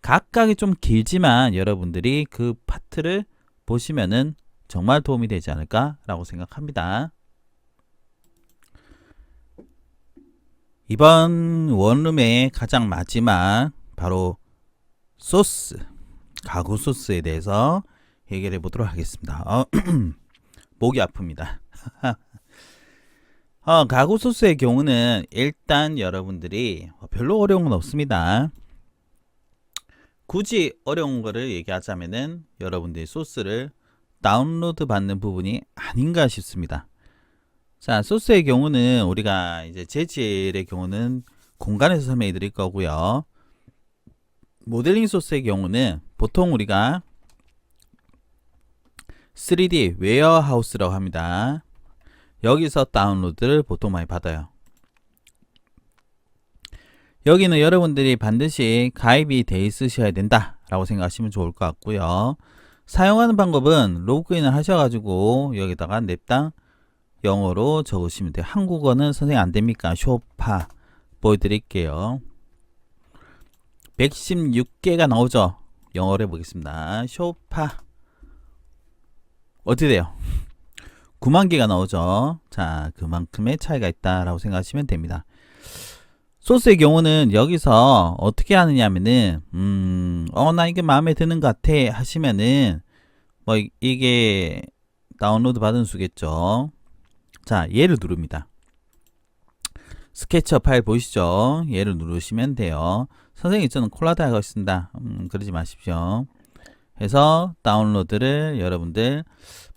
각각이 좀 길지만 여러분들이 그 파트를 보시면은 정말 도움이 되지 않을까 라고 생각합니다. 이번 원룸의 가장 마지막 바로 소스, 가구 소스에 대해서 해결해 보도록 하겠습니다. 목이 아픕니다. 가구 소스의 경우는 일단 여러분들이 별로 어려운 건 없습니다. 굳이 어려운 거를 얘기하자면은 여러분들이 소스를 다운로드 받는 부분이 아닌가 싶습니다. 자, 소스의 경우는 우리가 이제 재질의 경우는 공간에서 설명해 드릴 거고요. 모델링 소스의 경우는 보통 우리가 3D 웨어하우스라고 합니다. 여기서 다운로드를 보통 많이 받아요. 여기는 여러분들이 반드시 가입이 돼 있으셔야 된다 라고 생각하시면 좋을 것 같고요. 사용하는 방법은 로그인을 하셔가지고 여기다가 냅당 영어로 적으시면 돼요. 한국어는 선생님 안됩니까? 쇼파 보여드릴게요. 116개가 나오죠. 영어로 해보겠습니다. 쇼파 어떻게 돼요? 9만 개가 나오죠. 자, 그만큼의 차이가 있다라고 생각하시면 됩니다. 소스의 경우는 여기서 어떻게 하느냐면은 나 이게 마음에 드는 것 같아 하시면은 뭐 이게 다운로드 받은 수겠죠. 자, 얘를 누릅니다. 스케치업 파일 보이시죠? 얘를 누르시면 돼요. 선생님 저는 콜라다 하고 있습니다. 그러지 마십시오. 해서 다운로드를 여러분들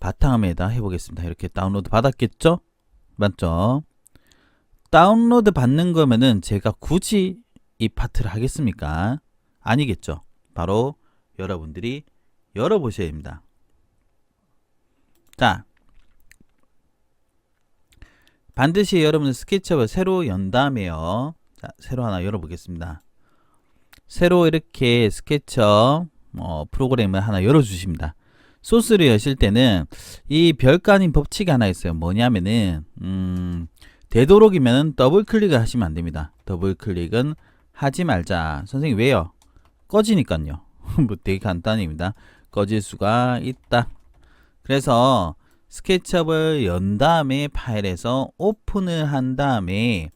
바탕화면에다 해보겠습니다. 이렇게 다운로드 받았겠죠? 맞죠? 다운로드 받는 거면은 제가 굳이 이 파트를 하겠습니까? 아니겠죠? 바로 여러분들이 열어보셔야 됩니다. 자, 반드시 여러분들 스케치업을 새로 연 다음에요. 자, 새로 하나 열어보겠습니다. 새로 이렇게 스케치업 프로그램을 하나 열어주십니다. 소스를 여실 때는 이 별거 아닌 법칙이 하나 있어요. 뭐냐면은 되도록이면 더블 클릭을 하시면 안 됩니다. 더블 클릭은 하지 말자. 선생님 왜요? 꺼지니까요. 뭐 되게 간단합니다. 꺼질 수가 있다. 그래서 스케치업을 연 다음에 파일에서 오픈을 한 다음에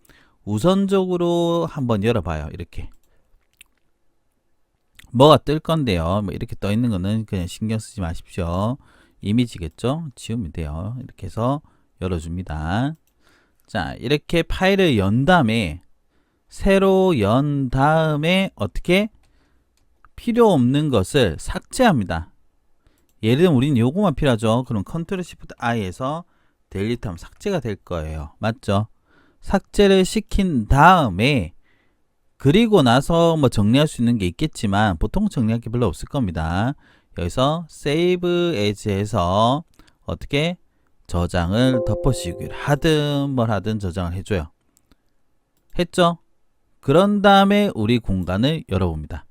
우선적으로 한번 열어봐요. 이렇게 뭐가 뜰 건데요. 뭐 이렇게 떠 있는 거는 그냥 신경 쓰지 마십시오. 이미지겠죠? 지우면 돼요. 이렇게 해서 열어줍니다. 자, 이렇게 파일을 연 다음에 새로 연 다음에 어떻게 필요 없는 것을 삭제합니다. 예를 들면 우리는 요거만 필요하죠. 그럼 컨트롤 시프트 I에서 델리트하면 삭제가 될 거예요. 맞죠? 삭제를 시킨 다음에 그리고 나서 뭐 정리할 수 있는 게 있겠지만 보통 정리할 게 별로 없을 겁니다. 여기서 Save As에서 어떻게 저장을 덮어씌우기를 하든 뭘 하든 저장을 해줘요. 했죠? 그런 다음에 우리 공간을 열어봅니다.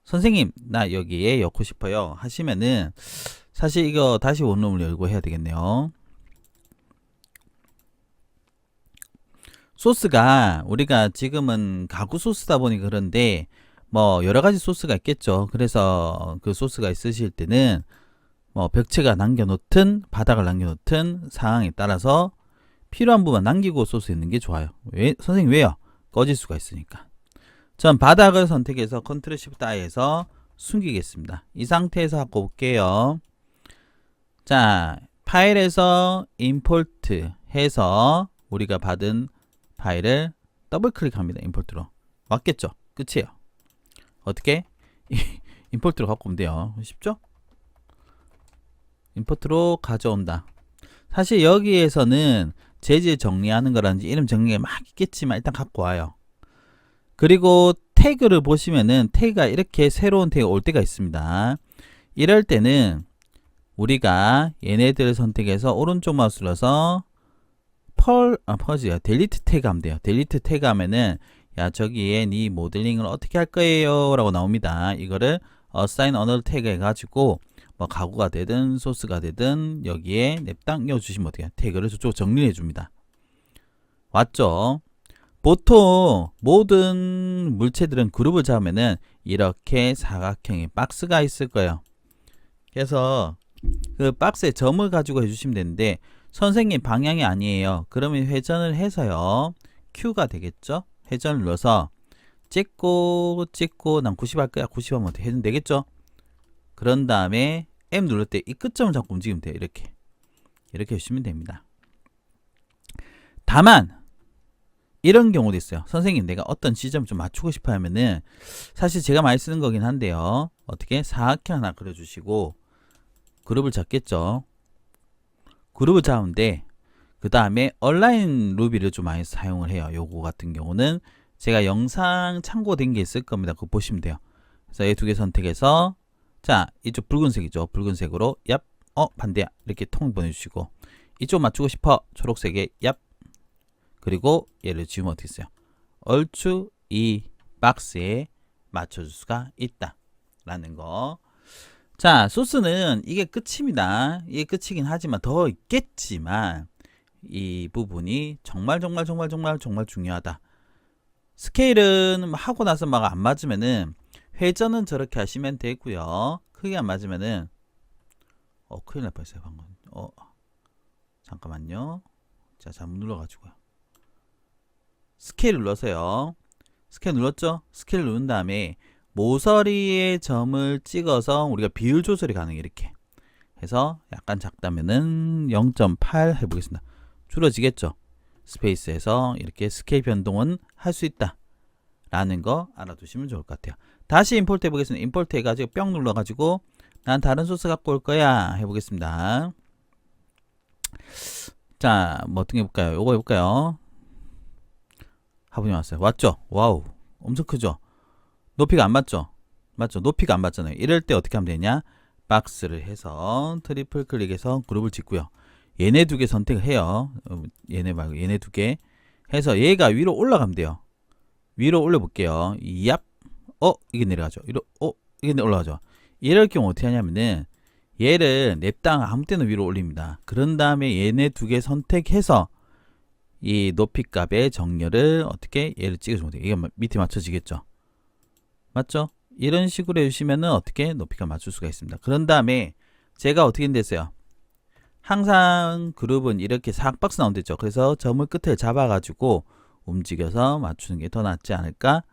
선생님, 나 여기에 넣고 싶어요 하시면은 사실 이거 다시 원룸을 열고 해야 되겠네요. 소스가 우리가 지금은 가구 소스다 보니 그런데 뭐 여러가지 소스가 있겠죠. 그래서 그 소스가 있으실 때는 뭐 벽체가 남겨놓든 바닥을 남겨놓든 상황에 따라서 필요한 부분 남기고 소스 있는 게 좋아요. 왜? 선생님 왜요? 꺼질 수가 있으니까. 전 바닥을 선택해서 컨트롤 시프트 I에서 숨기겠습니다. 이 상태에서 갖고 올게요. 자, 파일에서 임포트 해서 우리가 받은 파일을 더블 클릭합니다. 임포트로. 왔겠죠? 끝이에요. 어떻게? 임포트로 갖고 오면 돼요. 쉽죠? 임포트로 가져온다. 사실 여기에서는 재질 정리하는 거라든지 이름 정리가 막 있겠지만 일단 갖고 와요. 그리고 태그를 보시면은 태그가 이렇게 새로운 태그가 올 때가 있습니다. 이럴 때는 우리가 얘네들을 선택해서 오른쪽 마우스를 눌러서 펄즈야. 델리트 태그 하면 돼요. 델리트 태그 하면은 야 저기에 네 모델링을 어떻게 할 거예요 라고 나옵니다. 이거를 assign another 태그 해가지고 뭐 가구가 되든 소스가 되든 여기에 냅당 넣어주시면 어떻게 태그를 저쪽 정리해 줍니다. 왔죠? 보통 모든 물체들은 그룹을 잡으면은 이렇게 사각형의 박스가 있을 거예요. 그래서 그 박스에 점을 가지고 해주시면 되는데 선생님 방향이 아니에요. 그러면 회전을 해서요. Q가 되겠죠? 회전을 눌러서 찍고 난 90 할 거야. 90 하면 어떻게 회전 되겠죠? 그런 다음에 M 누를 때 이 끝점을 잡고 움직이면 돼요. 이렇게 해주시면 됩니다. 다만 이런 경우도 있어요. 선생님 내가 어떤 지점 좀 맞추고 싶어 하면은 사실 제가 많이 쓰는 거긴 한데요. 어떻게 사각형 하나 그려주시고 그룹을 잡겠죠. 그룹을 잡은데 그 다음에 얼라인 루비를 좀 많이 사용을 해요. 요거 같은 경우는 제가 영상 참고된 게 있을 겁니다. 그거 보시면 돼요. 그래서 이 두 개 선택해서 자 이쪽 붉은색이죠. 붉은색으로 얍 반대야 이렇게 통 보내주시고 이쪽 맞추고 싶어 초록색에 얍 그리고 얘를 지우면 어떻게 써요? 얼추 이 박스에 맞춰줄 수가 있다 라는 거. 자 소스는 이게 끝입니다. 이게 끝이긴 하지만 더 있겠지만 이 부분이 정말 중요하다. 스케일은 하고 나서 막 안 맞으면은 회전은 저렇게 하시면 되고요. 크게 안 맞으면은 큰일 날 뻔했어요 방금. 잠깐만요. 자 잘못 눌러가지고요. 스케일 눌러서요. 스케일 눌렀죠? 스케일 누른 다음에 모서리에 점을 찍어서 우리가 비율 조절이 가능해요. 이렇게 해서 약간 작다면은 0.8 해보겠습니다. 줄어지겠죠? 스페이스에서 이렇게 스케일 변동은 할 수 있다 라는 거 알아두시면 좋을 것 같아요. 다시 임포트 해보겠습니다. 임포트 해가지고 뿅 눌러가지고 난 다른 소스 갖고 올 거야 해보겠습니다. 자 뭐 어떤 게 해볼까요? 요거 해볼까요? 화분이 왔어요. 왔죠? 와우 엄청 크죠? 높이가 안 맞죠? 맞죠? 높이가 안 맞잖아요. 이럴 때 어떻게 하면 되냐? 박스를 해서 트리플 클릭해서 그룹을 짓고요. 얘네 두 개 선택을 해요. 얘네 말고 얘네 두 개 해서 얘가 위로 올라가면 돼요. 위로 올려볼게요. 얍. 이게 내려가죠. 이게 올라가죠. 이럴 경우 어떻게 하냐면은 얘를 냅당 아무 때나 위로 올립니다. 그런 다음에 얘네 두 개 선택해서 이 높이 값의 정렬을 어떻게 얘를 찍어주면 돼요. 이게 밑에 맞춰지겠죠. 맞죠? 이런 식으로 해주시면은 어떻게 높이가 맞출 수가 있습니다. 그런 다음에 제가 어떻게 됐어요? 항상 그룹은 이렇게 사각박스 나온댔죠. 그래서 점을 끝을 잡아가지고 움직여서 맞추는 게 더 낫지 않을까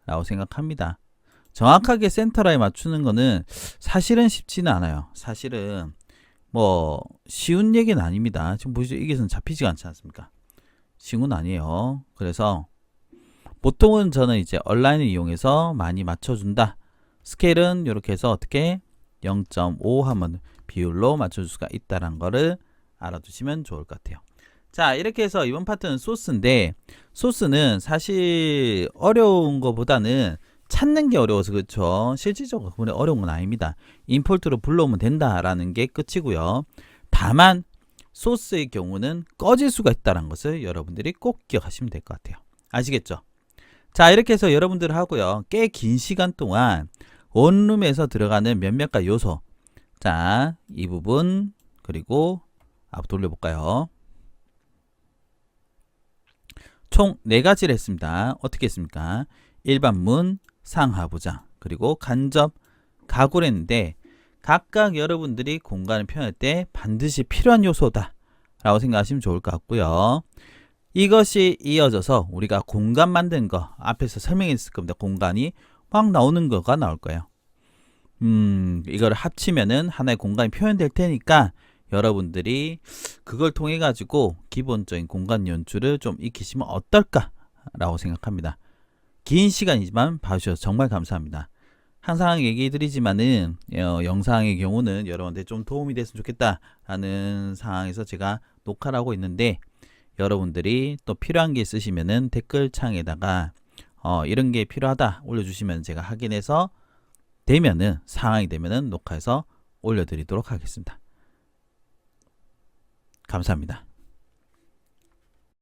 라고 생각합니다. 정확하게 센터라인 맞추는 거는 사실은 쉽지는 않아요. 사실은 뭐 쉬운 얘기는 아닙니다. 지금 보시죠. 이게 잡히지가 않지 않습니까? 쉬운 건 아니에요. 그래서 보통은 저는 이제 온라인을 이용해서 많이 맞춰준다. 스케일은 이렇게 해서 어떻게 0.5 하면 비율로 맞춰줄 수가 있다는 거를 알아두시면 좋을 것 같아요. 자, 이렇게 해서 이번 파트는 소스인데, 소스는 사실 어려운 것보다는 찾는 게 어려워서 그렇죠. 실질적으로 그분이 어려운 건 아닙니다. 임포트로 불러오면 된다라는 게 끝이고요. 다만 소스의 경우는 꺼질 수가 있다는 것을 여러분들이 꼭 기억하시면 될 것 같아요. 아시겠죠? 자, 이렇게 해서 여러분들 하고요. 꽤 긴 시간 동안 원룸에서 들어가는 몇몇 가지 요소. 자, 이 부분 그리고 앞 돌려볼까요? 총 4가지를 했습니다. 어떻게 했습니까? 일반문, 상하부장, 그리고 간접, 가구를 했는데 각각 여러분들이 공간을 표현할 때 반드시 필요한 요소다 라고 생각하시면 좋을 것 같고요. 이것이 이어져서 우리가 공간 만든 거 앞에서 설명했을 겁니다. 공간이 막 나오는 거가 나올 거예요. 이거를 합치면은 하나의 공간이 표현될 테니까 여러분들이 그걸 통해 가지고 기본적인 공간 연출을 좀 익히시면 어떨까 라고 생각합니다. 긴 시간이지만 봐주셔서 정말 감사합니다. 항상 얘기 드리지만은 영상의 경우는 여러분한테 좀 도움이 됐으면 좋겠다 라는 상황에서 제가 녹화를 하고 있는데, 여러분들이 또 필요한 게 있으시면은 댓글창에다가 이런 게 필요하다 올려주시면 제가 확인해서 되면은 상황이 되면은 녹화해서 올려드리도록 하겠습니다. 감사합니다.